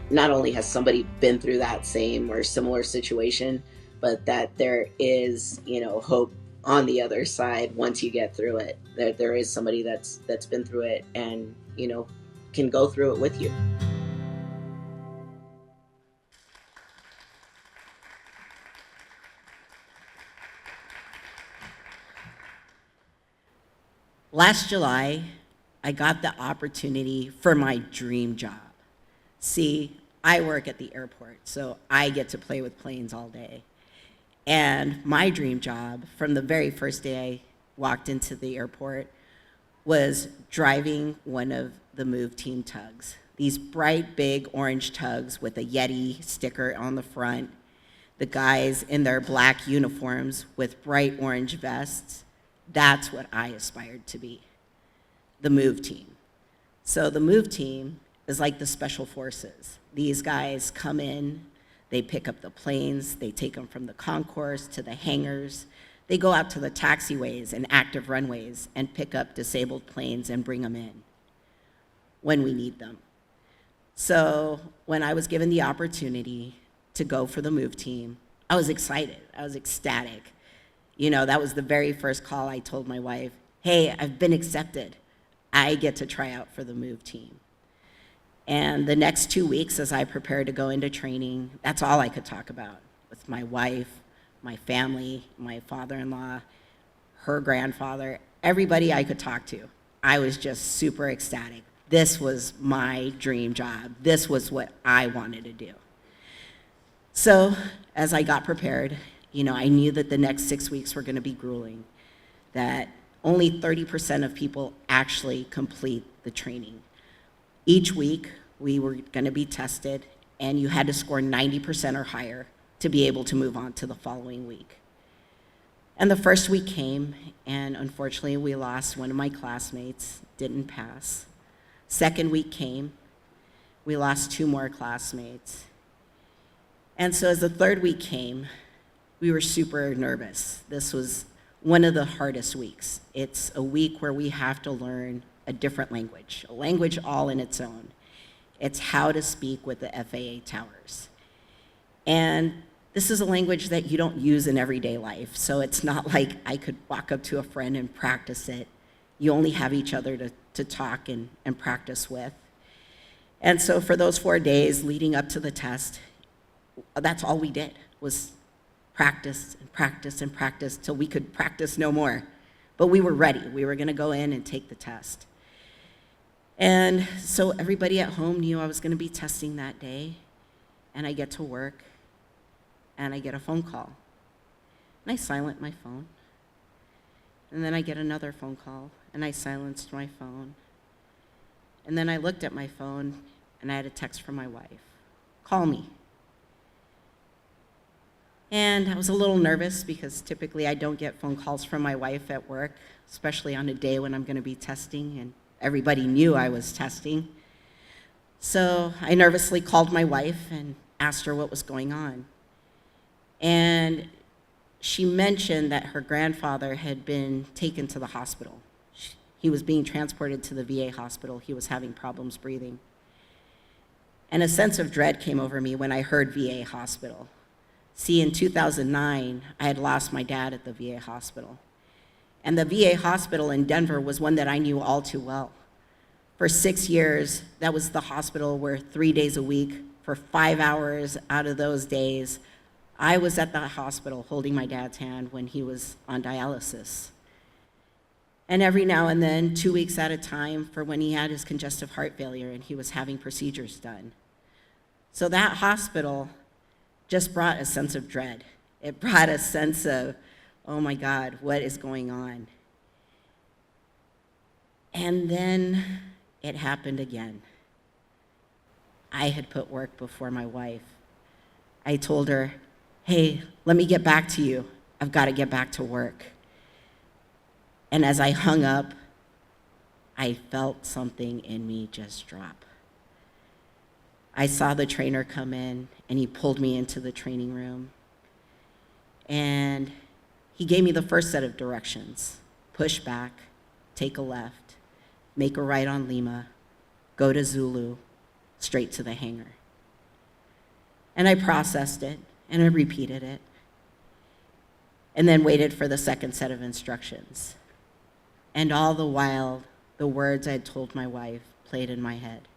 not only has somebody been through that same or similar situation, but that there is, hope on the other side once you get through it. That there is somebody that's been through it and, can go through it with you. Last July, I got the opportunity for my dream job. See, I work at the airport, so I get to play with planes all day. And my dream job, from the very first day I walked into the airport, was driving one of the Move Team tugs. These bright, big orange tugs with a Yeti sticker on the front. The guys in their black uniforms with bright orange vests. That's what I aspired to be, the Move Team. So the Move Team is like the special forces. These guys come in, they pick up the planes, they take them from the concourse to the hangars. They go out to the taxiways and active runways and pick up disabled planes and bring them in when we need them. So when I was given the opportunity to go for the Move Team, I was excited, I was ecstatic. That was the very first call. I told my wife, hey, I've been accepted. I get to try out for the Move Team. And the next 2 weeks as I prepared to go into training, that's all I could talk about with my wife, my family, my father-in-law, her grandfather, everybody I could talk to. I was just super ecstatic. This was my dream job. This was what I wanted to do. So as I got prepared, I knew that the next 6 weeks were going to be grueling, that only 30% of people actually complete the training. Each week, we were going to be tested, and you had to score 90% or higher to be able to move on to the following week. And the first week came, and unfortunately we lost one of my classmates, didn't pass. Second week came, we lost 2 more classmates. And so as the third week came, we were super nervous. This was one of the hardest weeks. It's a week where we have to learn a different language, a language all in its own. It's how to speak with the FAA towers. And this is a language that you don't use in everyday life, so it's not like I could walk up to a friend and practice it. You only have each other to talk and practice with. And so for those 4 days leading up to the test, that's all we did, was practice and practice and practice till we could practice no more. But we were ready. We were gonna go in and take the test. And so everybody at home knew I was gonna be testing that day, and I get to work, and I get a phone call. And I silent my phone. And then I get another phone call, and I silenced my phone. And then I looked at my phone, and I had a text from my wife. Call me. And I was a little nervous because typically I don't get phone calls from my wife at work, especially on a day when I'm gonna be testing, and everybody knew I was testing. So I nervously called my wife and asked her what was going on. And she mentioned that her grandfather had been taken to the hospital. He was being transported to the VA hospital. He was having problems breathing. And a sense of dread came over me when I heard VA hospital. See, in 2009, I had lost my dad at the VA hospital. And the VA hospital in Denver was one that I knew all too well. For 6 years, that was the hospital where 3 days a week, for 5 hours out of those days, I was at the hospital holding my dad's hand when he was on dialysis. And every now and then, 2 weeks at a time, for when he had his congestive heart failure and he was having procedures done. So that hospital just brought a sense of dread. It brought a sense of, oh my God, what is going on? And then it happened again. I had put work before my wife. I told her, hey, let me get back to you. I've got to get back to work. And as I hung up, I felt something in me just drop. I saw the trainer come in, and he pulled me into the training room. And he gave me the first set of directions. Push back, take a left, make a right on Lima, go to Zulu, straight to the hangar. And I processed it, and I repeated it, and then waited for the second set of instructions. And all the while, the words I had told my wife played in my head.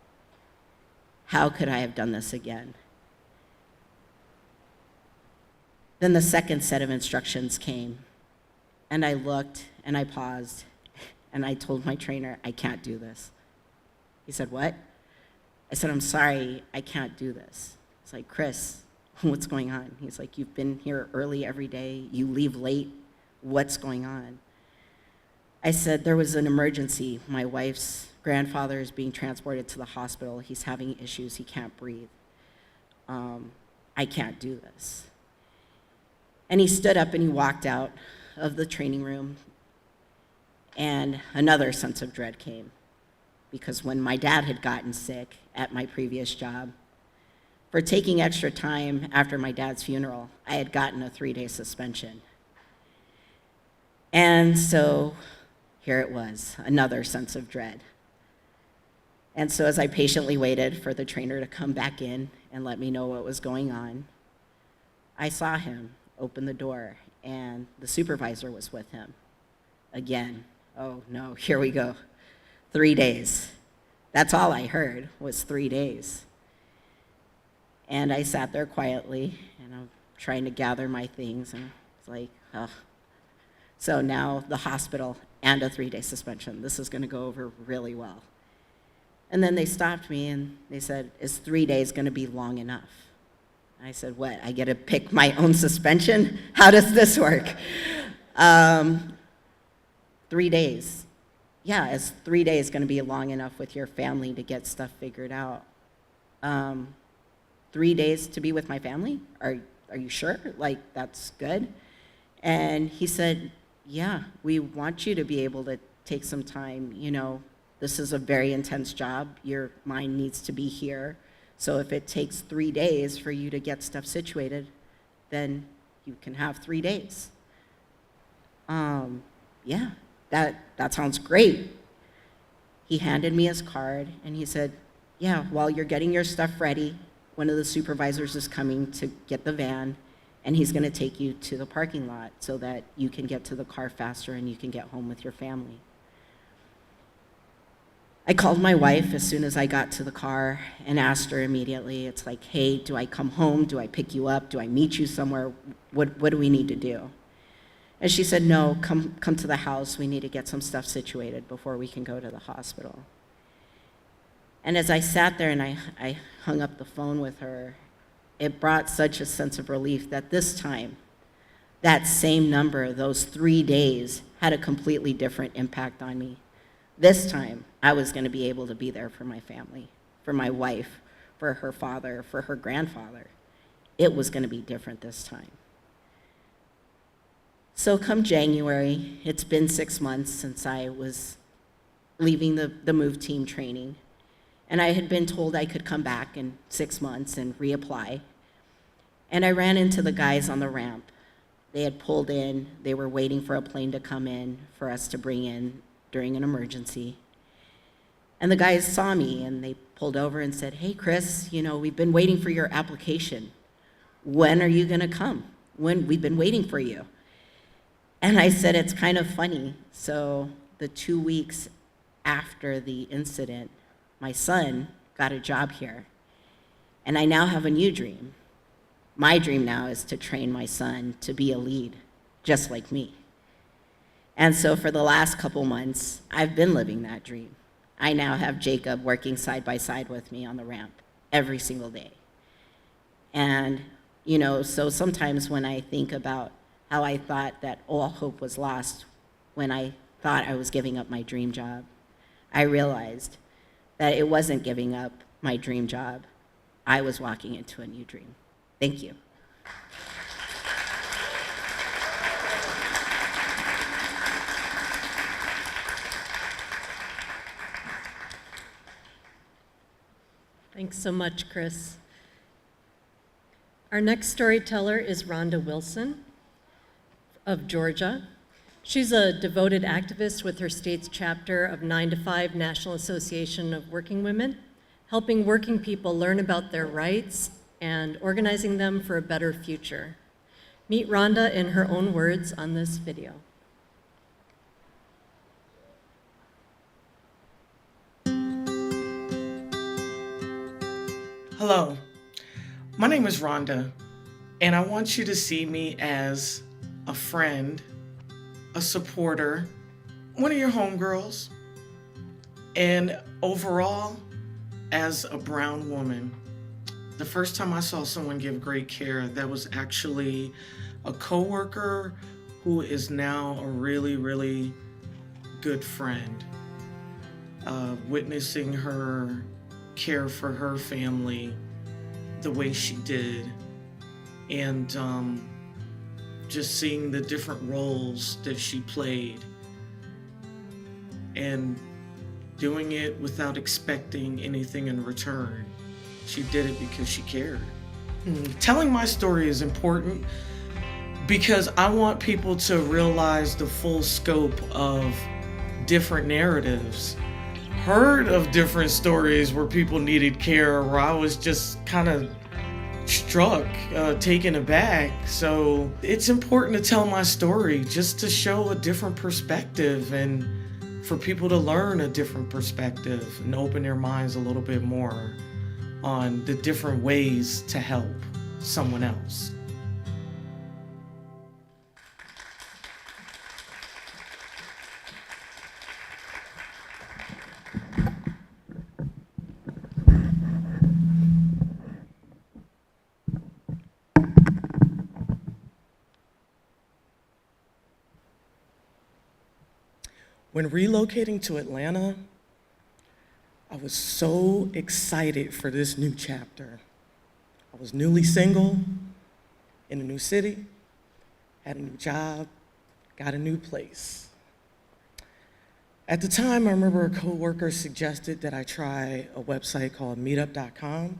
How could I have done this again? Then the second set of instructions came, and I looked, and I paused, and I told my trainer, I can't do this. He said, what? I said, I'm sorry, I can't do this. It's like, Chris, what's going on? He's like, you've been here early every day, you leave late, what's going on? I said, there was an emergency. My wife's grandfather is being transported to the hospital. He's having issues, he can't breathe. I can't do this. And he stood up and he walked out of the training room, and another sense of dread came. Because when my dad had gotten sick at my previous job, for taking extra time after my dad's funeral, I had gotten a 3-day suspension. And so here it was, another sense of dread. And so as I patiently waited for the trainer to come back in and let me know what was going on, I saw him open the door, and the supervisor was with him. Again, oh no, here we go. 3 days. That's all I heard was 3 days. And I sat there quietly, and I'm trying to gather my things, and it's like, oh. So now the hospital and a 3-day suspension. This is gonna go over really well. And then they stopped me and they said, is 3 days gonna be long enough? I said, what, I get to pick my own suspension? How does this work? 3 days. Yeah, is 3 days gonna be long enough with your family to get stuff figured out? 3 days to be with my family? Are you sure? Like, that's good? And he said, yeah, we want you to be able to take some time. You know, this is a very intense job. Your mind needs to be here. So if it takes 3 days for you to get stuff situated, then you can have 3 days. Yeah, that sounds great. He handed me his card and he said, yeah, while you're getting your stuff ready, one of the supervisors is coming to get the van, and he's gonna take you to the parking lot so that you can get to the car faster and you can get home with your family. I called my wife as soon as I got to the car and asked her immediately, it's like, hey, do I come home? Do I pick you up? Do I meet you somewhere? What do we need to do? And she said, no, come to the house. We need to get some stuff situated before we can go to the hospital. And as I sat there and I hung up the phone with her, it brought such a sense of relief that this time, that same number, those 3 days, had a completely different impact on me. This time, I was going to be able to be there for my family, for my wife, for her father, for her grandfather. It was going to be different this time. So come January, it's been 6 months since I was leaving the move team training. And I had been told I could come back in 6 months and reapply. And I ran into the guys on the ramp. They had pulled in. They were waiting for a plane to come in for us to bring in during an emergency. And the guys saw me and they pulled over and said, hey, Chris, you know, we've been waiting for your application. When are you gonna come? We've been waiting for you. And I said, it's kind of funny. So the 2 weeks after the incident, my son got a job here, and I now have a new dream. My dream now is to train my son to be a lead, just like me. And so for the last couple months, I've been living that dream. I now have Jacob working side by side with me on the ramp every single day. And, you know, so sometimes when I think about how I thought that all hope was lost when I thought I was giving up my dream job, I realized that it wasn't giving up my dream job. I was walking into a new dream. Thank you. Thanks so much, Chris. Our next storyteller is Rhonda Wilson of Georgia. She's a devoted activist with her state's chapter of 9 to 5 National Association of Working Women, helping working people learn about their rights and organizing them for a better future. Meet Rhonda in her own words on this video. Hello, my name is Rhonda, and I want you to see me as a friend, a supporter, one of your homegirls, and overall, as a brown woman. The first time I saw someone give great care, that was actually a coworker who is now a really, really good friend. Witnessing her care for her family the way she did, and just seeing the different roles that she played and doing it without expecting anything in return. She did it because she cared. Telling my story is important because I want people to realize the full scope of different narratives. Heard of different stories where people needed care, where I was just kind of struck, taken aback. So it's important to tell my story just to show a different perspective and for people to learn a different perspective and open their minds a little bit more on the different ways to help someone else. When relocating to Atlanta, I was so excited for this new chapter. I was newly single in a new city, had a new job, got a new place. At the time, I remember a coworker suggested that I try a website called meetup.com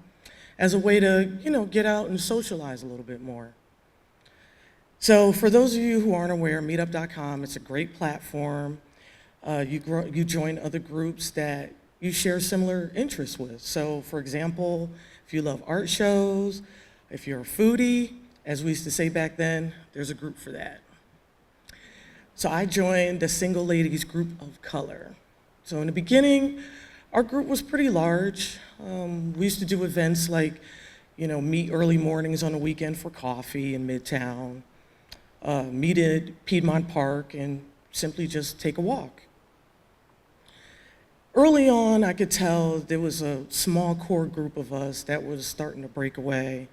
as a way to, get out and socialize a little bit more. So for those of you who aren't aware, meetup.com, it's a great platform. You join other groups that you share similar interests with. So for example, if you love art shows, if you're a foodie, as we used to say back then, there's a group for that. So I joined the Single Ladies Group of Color. So in the beginning, our group was pretty large. We used to do events like, meet early mornings on the weekend for coffee in Midtown, meet at Piedmont Park, and simply just take a walk. Early on, I could tell there was a small core group of us that was starting to break away,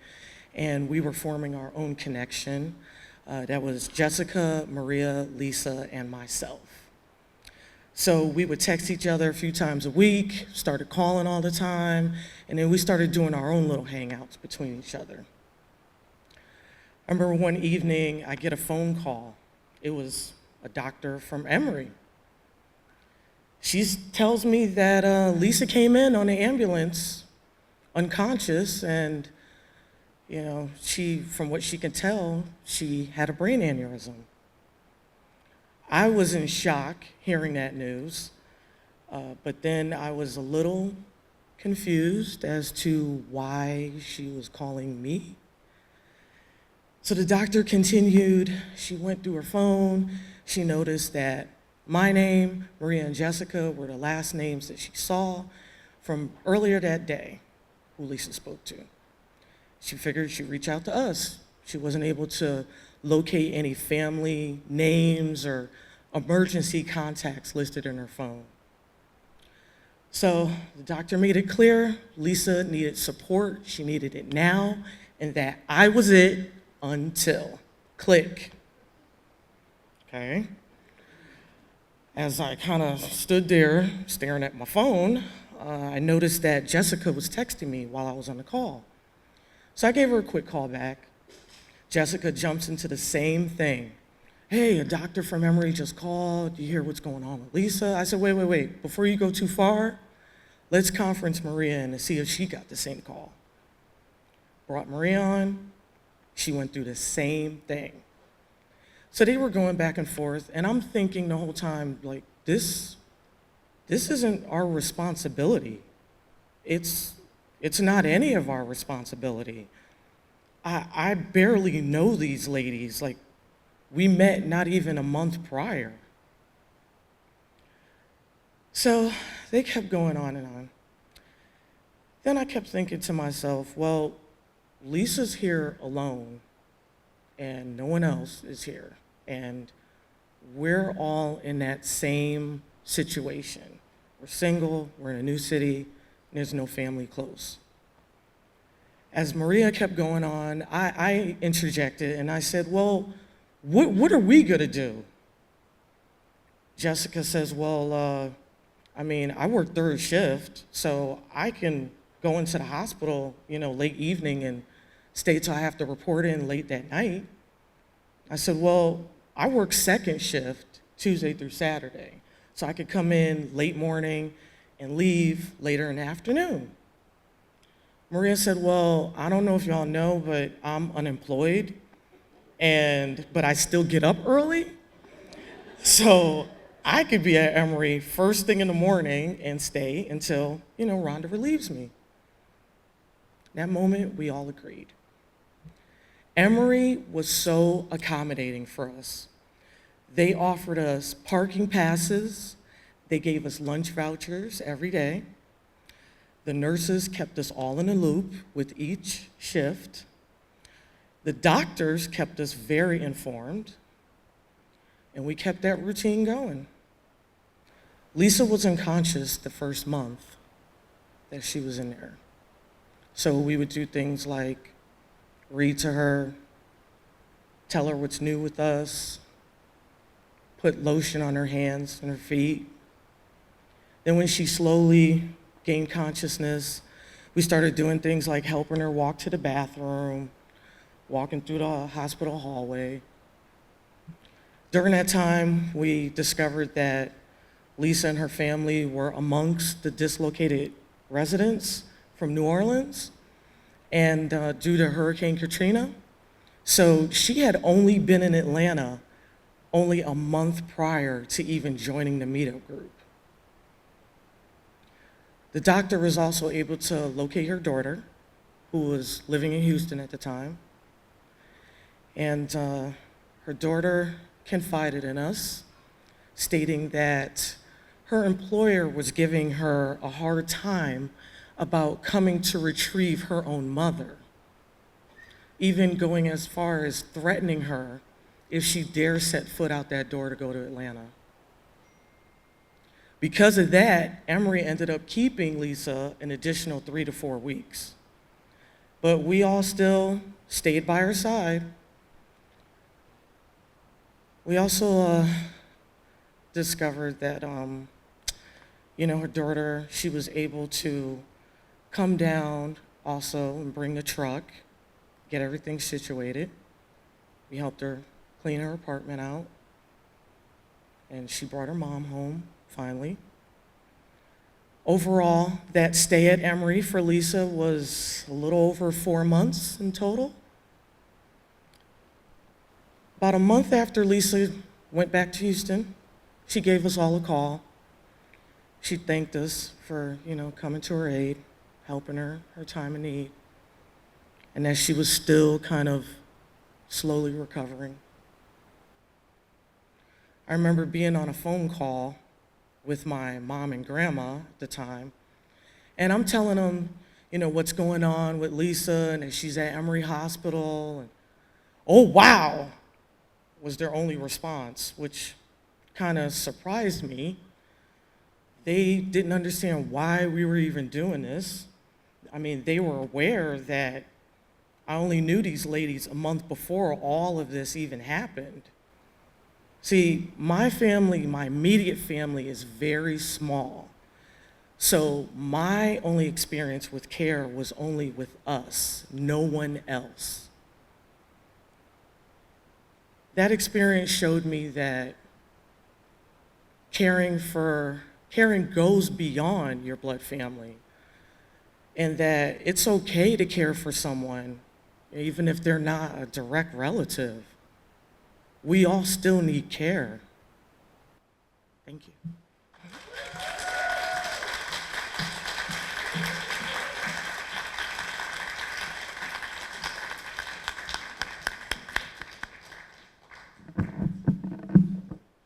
and we were forming our own connection. That was Jessica, Maria, Lisa, and myself. So we would text each other a few times a week, started calling all the time, and then we started doing our own little hangouts between each other. I remember one evening, I get a phone call. It was a doctor from Emory. She tells me that Lisa came in on the ambulance unconscious, and from what she can tell, she had a brain aneurysm. I was in shock hearing that news, but then I was a little confused as to why she was calling me. So the doctor continued. She went through her phone. She noticed that my name, Maria, and Jessica were the last names that she saw from earlier that day, who Lisa spoke to. She figured she'd reach out to us. She wasn't able to locate any family names or emergency contacts listed in her phone. So the doctor made it clear Lisa needed support, she needed it now, and that I was it until click. Okay? As I kind of stood there staring at my phone, I noticed that Jessica was texting me while I was on the call. So I gave her a quick call back. Jessica jumps into the same thing. Hey, a doctor from Emory just called. You hear what's going on with Lisa? I said, wait. Before you go too far, let's conference Maria in to see if she got the same call. Brought Maria on. She went through the same thing. So they were going back and forth, and I'm thinking the whole time, like, this isn't our responsibility. It's not any of our responsibility. I barely know these ladies. Like, we met not even a month prior. So they kept going on and on. Then I kept thinking to myself, well, Lisa's here alone, and no one else is here. And we're all in that same situation. We're single, we're in a new city, and there's no family close. As Maria kept going on, I interjected and I said, well, what are we gonna do? Jessica says, well, I work third shift, so I can go into the hospital, late evening and stay till I have to report in late that night. I said, well, I work second shift, Tuesday through Saturday, so I could come in late morning and leave later in the afternoon. Maria said, well, I don't know if y'all know, but I'm unemployed, but I still get up early, so I could be at Emory first thing in the morning and stay until, Rhonda relieves me. That moment, we all agreed. Emory was so accommodating for us. They offered us parking passes. They gave us lunch vouchers every day. The nurses kept us all in a loop with each shift. The doctors kept us very informed, and we kept that routine going. Lisa was unconscious the first month that she was in there. So we would do things like read to her, tell her what's new with us, put lotion on her hands and her feet. Then when she slowly gained consciousness, we started doing things like helping her walk to the bathroom, walking through the hospital hallway, During that time, we discovered that Lisa and her family were amongst the dislocated residents from New Orleans, and due to Hurricane Katrina. So she had only been in Atlanta only a month prior to even joining the meetup group. The doctor was also able to locate her daughter, who was living in Houston at the time. And her daughter confided in us, stating that her employer was giving her a hard time about coming to retrieve her own mother, even going as far as threatening her if she dares set foot out that door to go to Atlanta. Because of that, Emory ended up keeping Lisa an additional 3 to 4 weeks. But we all still stayed by her side. We also discovered that, her daughter, she was able to come down also and bring the truck, get everything situated. We helped her clean her apartment out, and she brought her mom home, finally. Overall, that stay at Emory for Lisa was a little over 4 months in total. About a month after Lisa went back to Houston, she gave us all a call. She thanked us for, coming to her aid, helping her time of need, and that she was still kind of slowly recovering. I remember being on a phone call with my mom and grandma at the time, and I'm telling them, what's going on with Lisa and that she's at Emory Hospital. And, "Oh, wow," was their only response, which kind of surprised me. They didn't understand why we were even doing this. I mean, they were aware that I only knew these ladies a month before all of this even happened. See, my family, my immediate family, is very small. So my only experience with care was only with us, no one else. That experience showed me that caring goes beyond your blood family, and that it's okay to care for someone, even if they're not a direct relative. We all still need care. Thank you.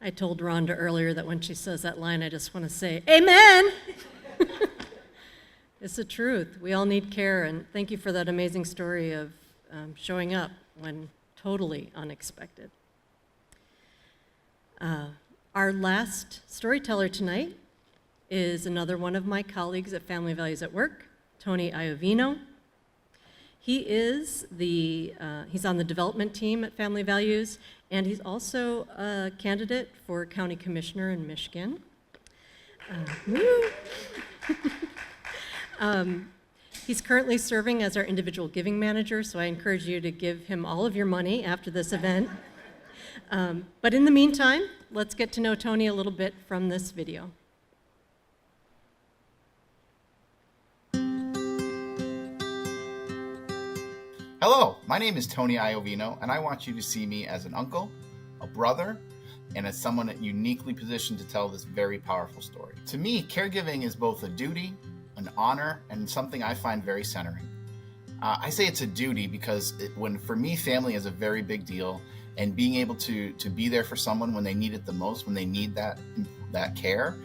I told Rhonda earlier that when she says that line, I just want to say, amen. It's the truth. We all need care, and thank you for that amazing story of showing up when totally unexpected. Our last storyteller tonight is another one of my colleagues at Family Values at Work, Tony Iovino. He's on the development team at Family Values, and he's also a candidate for county commissioner in Michigan. He's currently serving as our individual giving manager, so I encourage you to give him all of your money after this event. But in the meantime, let's get to know Tony a little bit from this video. Hello, my name is Tony Iovino, and I want you to see me as an uncle, a brother, and as someone uniquely positioned to tell this very powerful story. To me, caregiving is both a duty, an honor, and something I find very centering. I say it's a duty because for me, family is a very big deal, and being able to be there for someone when they need it the most, when they need that care,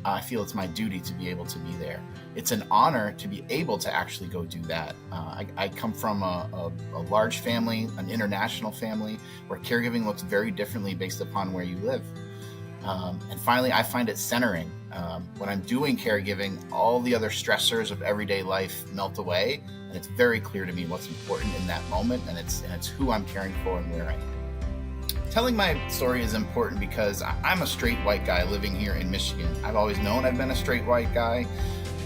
I feel it's my duty to be able to be there. It's an honor to be able to actually go do that. I come from a large family, an international family, where caregiving looks very differently based upon where you live. And finally, I find it centering. When I'm doing caregiving, all the other stressors of everyday life melt away, and it's very clear to me what's important in that moment, and it's who I'm caring for and where I am. Telling my story is important because I'm a straight white guy living here in Michigan. I've always known I've been a straight white guy,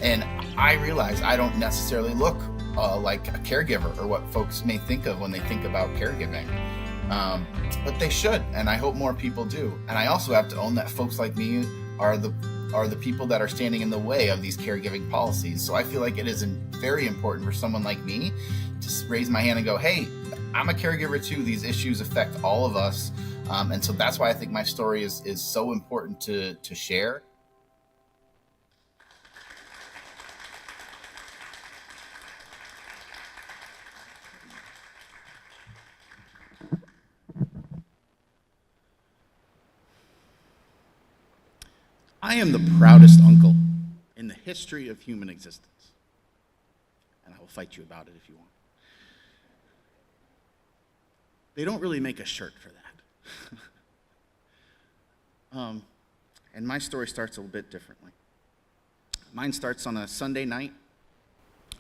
and I realize I don't necessarily look like a caregiver or what folks may think of when they think about caregiving. but they should, and I hope more people do. And I also have to own that folks like me are the people that are standing in the way of these caregiving policies. So I feel like it is very important for someone like me to raise my hand and go, hey, I'm a caregiver too. These issues affect all of us. And so that's why I think my story is so important to share. I am the proudest uncle in the history of human existence. And I will fight you about it if you want. They don't really make a shirt for that. And my story starts a little bit differently. Mine starts on a Sunday night.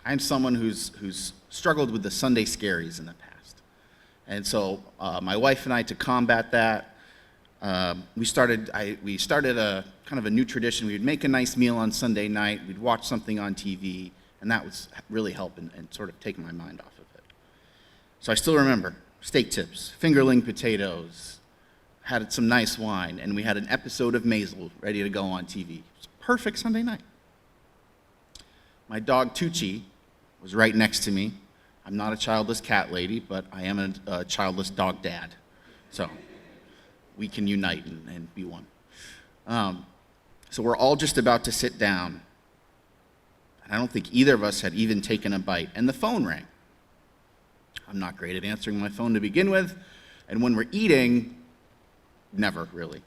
I'm someone who's struggled with the Sunday scaries in the past. And so my wife and I, to combat that, we started a kind of a new tradition. We would make a nice meal on Sunday night, we'd watch something on TV, and that was really helping and sort of taking my mind off of it. So I still remember steak tips, fingerling potatoes, had some nice wine, and we had an episode of Maisel ready to go on TV. It was a perfect Sunday night. My dog Tucci was right next to me. I'm not a childless cat lady, but I am a childless dog dad. So we can unite and be one. So we're all just about to sit down. And I don't think either of us had even taken a bite, and the phone rang. I'm not great at answering my phone to begin with, and when we're eating, never really.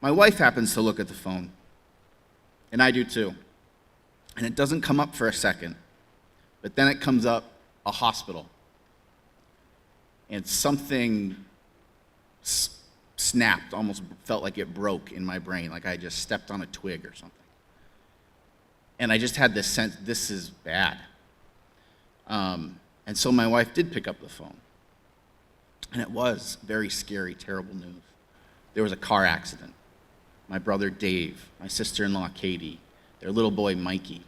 My wife happens to look at the phone, and I do too. And it doesn't come up for a second, but then it comes up, a hospital. And something snapped, almost felt like it broke in my brain, like I just stepped on a twig or something. And I just had this sense, this is bad. And so my wife did pick up the phone. And it was very scary, terrible news. There was a car accident. My brother Dave, my sister-in-law Katie, their little boy Mikey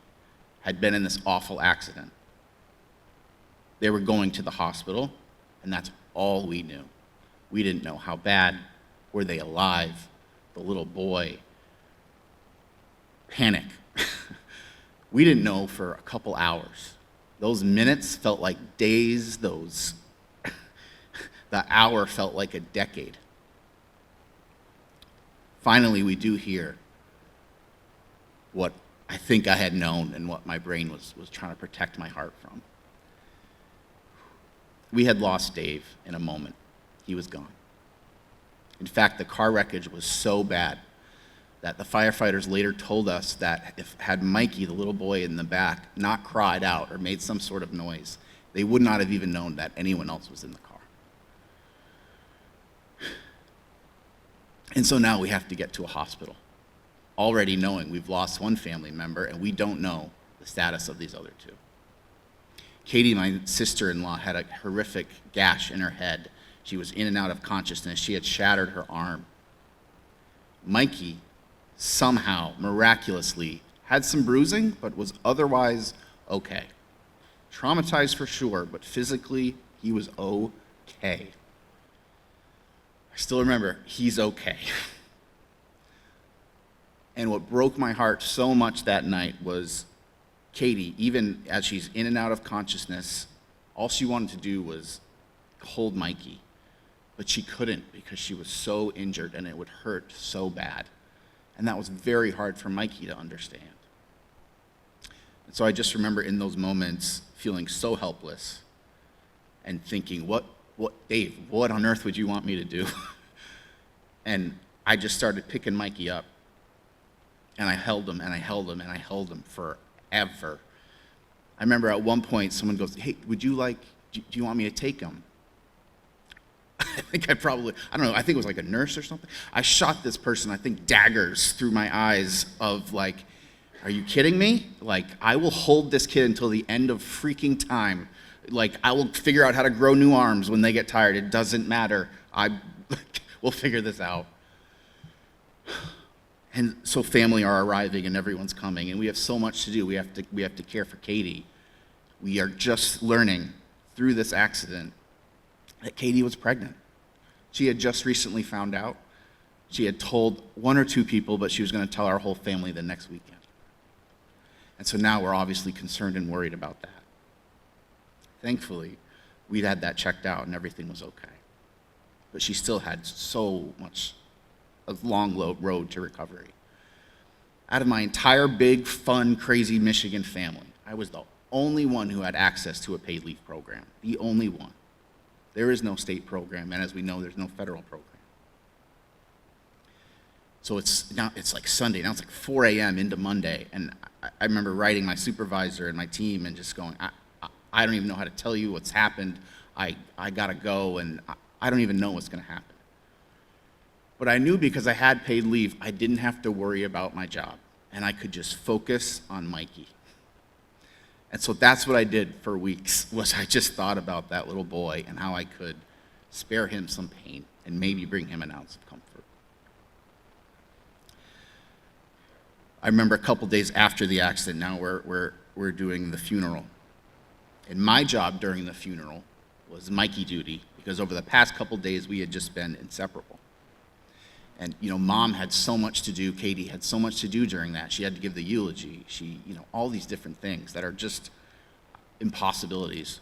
had been in this awful accident. They were going to the hospital, and that's all we knew. We didn't know how bad. Were they alive? The little boy. Panic. We didn't know for a couple hours. Those minutes felt like days, the hour felt like a decade. Finally, we do hear what I think I had known and what my brain was trying to protect my heart from. We had lost Dave in a moment. He was gone. In fact, the car wreckage was so bad that the firefighters later told us that had Mikey, the little boy in the back, not cried out or made some sort of noise, they would not have even known that anyone else was in the car. And so now we have to get to a hospital, already knowing we've lost one family member and we don't know the status of these other two. Katie, my sister-in-law, had a horrific gash in her head. She was in and out of consciousness. She had shattered her arm. Mikey somehow, miraculously, had some bruising, but was otherwise okay. Traumatized for sure, but physically, he was okay. I still remember, he's okay. And what broke my heart so much that night was Katie, even as she's in and out of consciousness, all she wanted to do was hold Mikey. But she couldn't because she was so injured and it would hurt so bad. And that was very hard for Mikey to understand. And so I just remember in those moments feeling so helpless and thinking, Dave, what on earth would you want me to do? And I just started picking Mikey up. And I held him and I held him and I held him forever. I remember at one point someone goes, hey, do you want me to take him? I think I think it was like a nurse or something. I shot this person, I think, daggers through my eyes of like, are you kidding me? Like, I will hold this kid until the end of freaking time. Like, I will figure out how to grow new arms when they get tired. It doesn't matter. We'll figure this out. And so family are arriving and everyone's coming and we have so much to do. We have to care for Katie. We are just learning through this accident that Katie was pregnant. She had just recently found out. She had told one or two people, but she was going to tell our whole family the next weekend. And so now we're obviously concerned and worried about that. Thankfully, we'd had that checked out and everything was okay. But she still had so much, a long road to recovery. Out of my entire big, fun, crazy Michigan family, I was the only one who had access to a paid leave program. The only one. There is no state program, and as we know, there's no federal program. So it's like Sunday, now it's like 4 a.m. into Monday, and I remember writing my supervisor and my team and just going, I don't even know how to tell you what's happened. I gotta go, and I don't even know what's gonna happen. But I knew because I had paid leave, I didn't have to worry about my job, and I could just focus on Mikey. And so that's what I did for weeks, was I just thought about that little boy and how I could spare him some pain and maybe bring him an ounce of comfort. I remember a couple days after the accident, now we're doing the funeral. And my job during the funeral was Mikey duty, because over the past couple days we had just been inseparable. And, Mom had so much to do, Katie had so much to do during that. She had to give the eulogy, all these different things that are just impossibilities.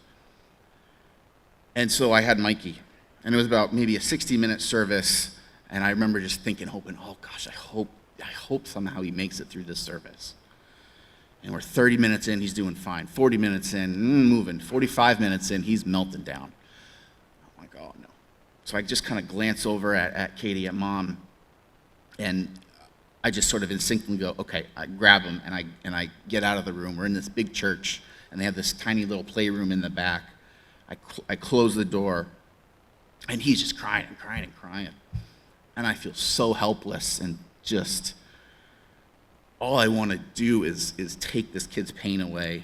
And so I had Mikey, and it was about maybe a 60-minute service, and I remember just thinking, hoping, oh gosh, I hope somehow he makes it through this service. And we're 30 minutes in, he's doing fine. 40 minutes in, moving. 45 minutes in, he's melting down. I'm like, oh no. So I just kind of glance over at Katie, at Mom, and I just sort of instinctively go, okay, I grab him and I get out of the room. We're in this big church, and they have this tiny little playroom in the back. I close the door, and he's just crying and crying and crying. And I feel so helpless, and just all I want to do is take this kid's pain away.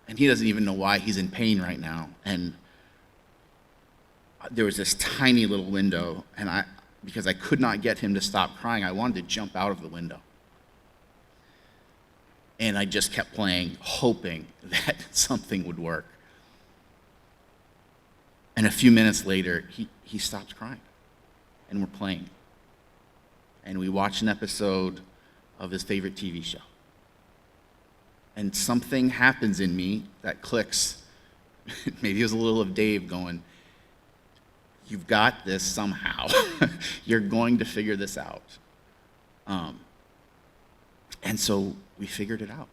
And he doesn't even know why he's in pain right now. And there was this tiny little window, and because I could not get him to stop crying, I wanted to jump out of the window. And I just kept playing, hoping that something would work. And a few minutes later, he stops crying, and we're playing. And we watch an episode of his favorite TV show. And something happens in me that clicks. Maybe it was a little of Dave going, you've got this somehow. You're going to figure this out. And so we figured it out.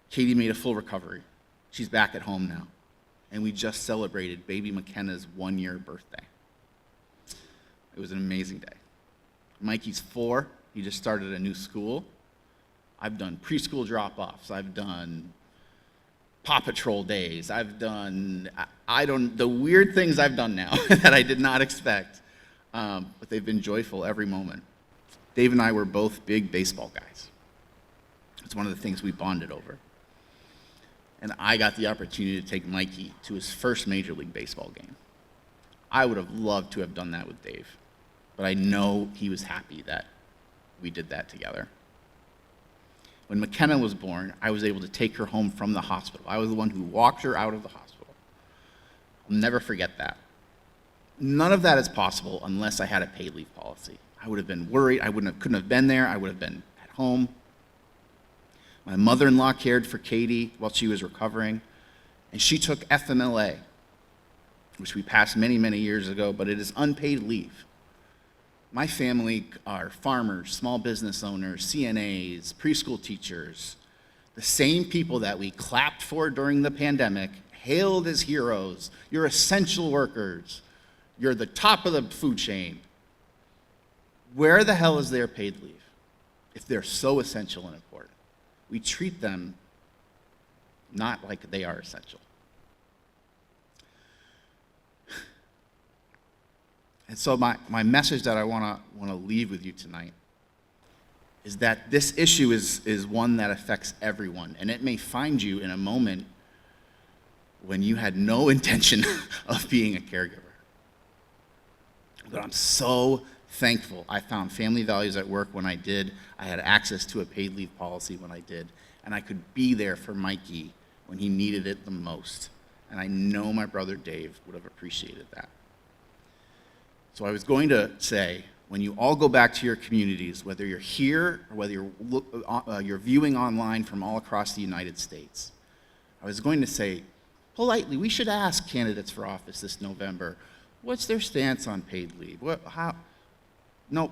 Katie made a full recovery. She's back at home now. And we just celebrated baby McKenna's 1-year birthday. It was an amazing day. Mikey's 4. He just started a new school. I've done preschool drop-offs. I've done Paw Patrol days. I've done, the weird things I've done now that I did not expect, but they've been joyful every moment. Dave and I were both big baseball guys. It's one of the things we bonded over. And I got the opportunity to take Mikey to his first Major League Baseball game. I would have loved to have done that with Dave, but I know he was happy that we did that together. When McKenna was born, I was able to take her home from the hospital. I was the one who walked her out of the hospital. I'll never forget that. None of that is possible unless I had a paid leave policy. I would have been worried. Couldn't have been there. I would have been at home. My mother-in-law cared for Katie while she was recovering, and she took FMLA, which we passed many, many years ago, but it is unpaid leave. My family are farmers, small business owners, CNAs, preschool teachers, the same people that we clapped for during the pandemic, hailed as heroes. You're essential workers. You're the top of the food chain. Where the hell is their paid leave if they're so essential and important? We treat them not like they are essential. And so my message that I want to leave with you tonight is that this issue is one that affects everyone, and it may find you in a moment when you had no intention of being a caregiver. But I'm so thankful I found family values at work when I did. I had access to a paid leave policy when I did, and I could be there for Mikey when he needed it the most. And I know my brother Dave would have appreciated that. So I was going to say, when you all go back to your communities, whether you're here or whether you're viewing online from all across the United States, I was going to say, politely, we should ask candidates for office this November, what's their stance on paid leave? No,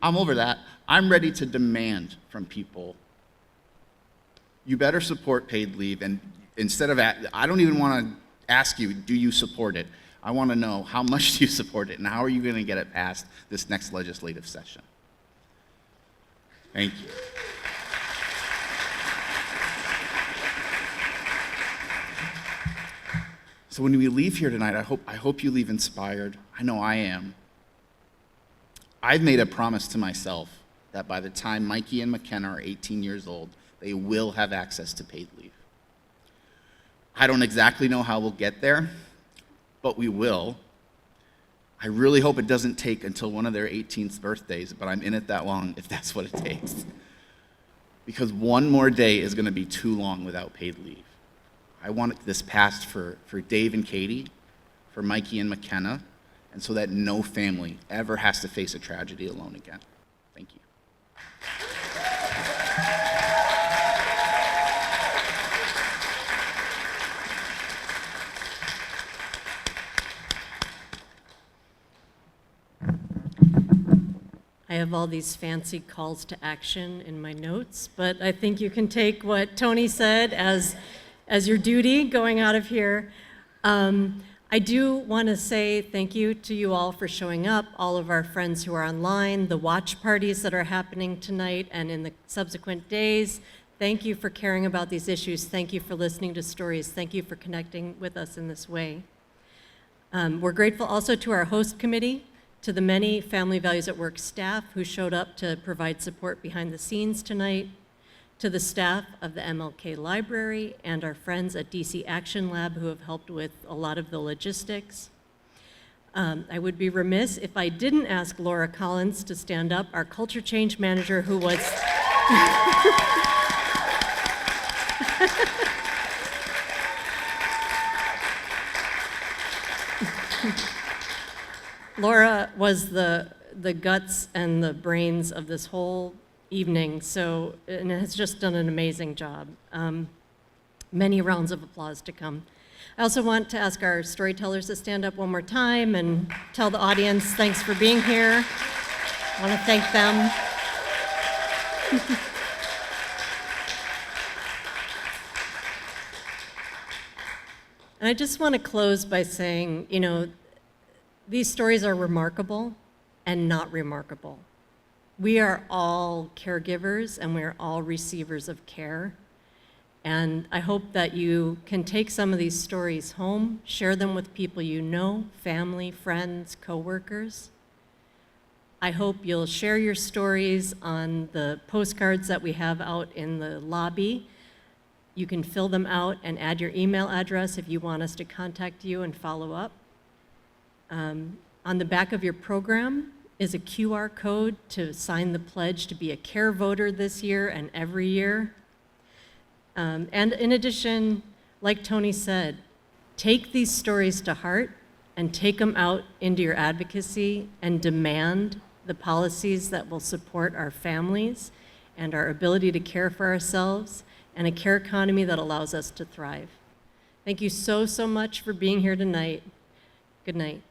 I'm over that. I'm ready to demand from people, you better support paid leave, and instead of, I don't even want to ask you, do you support it? I want to know, how much do you support it, and how are you going to get it passed this next legislative session? Thank you. So when we leave here tonight, I hope you leave inspired. I know I am. I've made a promise to myself that by the time Mikey and McKenna are 18 years old, they will have access to paid leave. I don't exactly know how we'll get there, but we will. I really hope it doesn't take until one of their 18th birthdays, but I'm in it that long if that's what it takes. Because one more day is going to be too long without paid leave. I want this passed for Dave and Katie, for Mikey and McKenna, and so that no family ever has to face a tragedy alone again. Thank you. I have all these fancy calls to action in my notes, but I think you can take what Tony said as your duty going out of here. I do want to say thank you to you all for showing up, all of our friends who are online, the watch parties that are happening tonight and in the subsequent days. Thank you for caring about these issues. Thank you for listening to stories. Thank you for connecting with us in this way. We're grateful also to our host committee, to the many Family Values at Work staff who showed up to provide support behind the scenes tonight, to the staff of the MLK Library and our friends at DC Action Lab who have helped with a lot of the logistics. I would be remiss if I didn't ask Laura Collins to stand up, our culture change manager who was Laura was the guts and the brains of this whole evening, and has just done an amazing job. Many rounds of applause to come. I also want to ask our storytellers to stand up one more time and tell the audience thanks for being here. I want to thank them. And I just want to close by saying, these stories are remarkable and not remarkable. We are all caregivers and we are all receivers of care. And I hope that you can take some of these stories home, share them with people you know, family, friends, coworkers. I hope you'll share your stories on the postcards that we have out in the lobby. You can fill them out and add your email address if you want us to contact you and follow up. On the back of your program is a QR code to sign the pledge to be a care voter this year and every year. And in addition, like Tony said, take these stories to heart and take them out into your advocacy and demand the policies that will support our families and our ability to care for ourselves and a care economy that allows us to thrive. Thank you so, so much for being here tonight. Good night.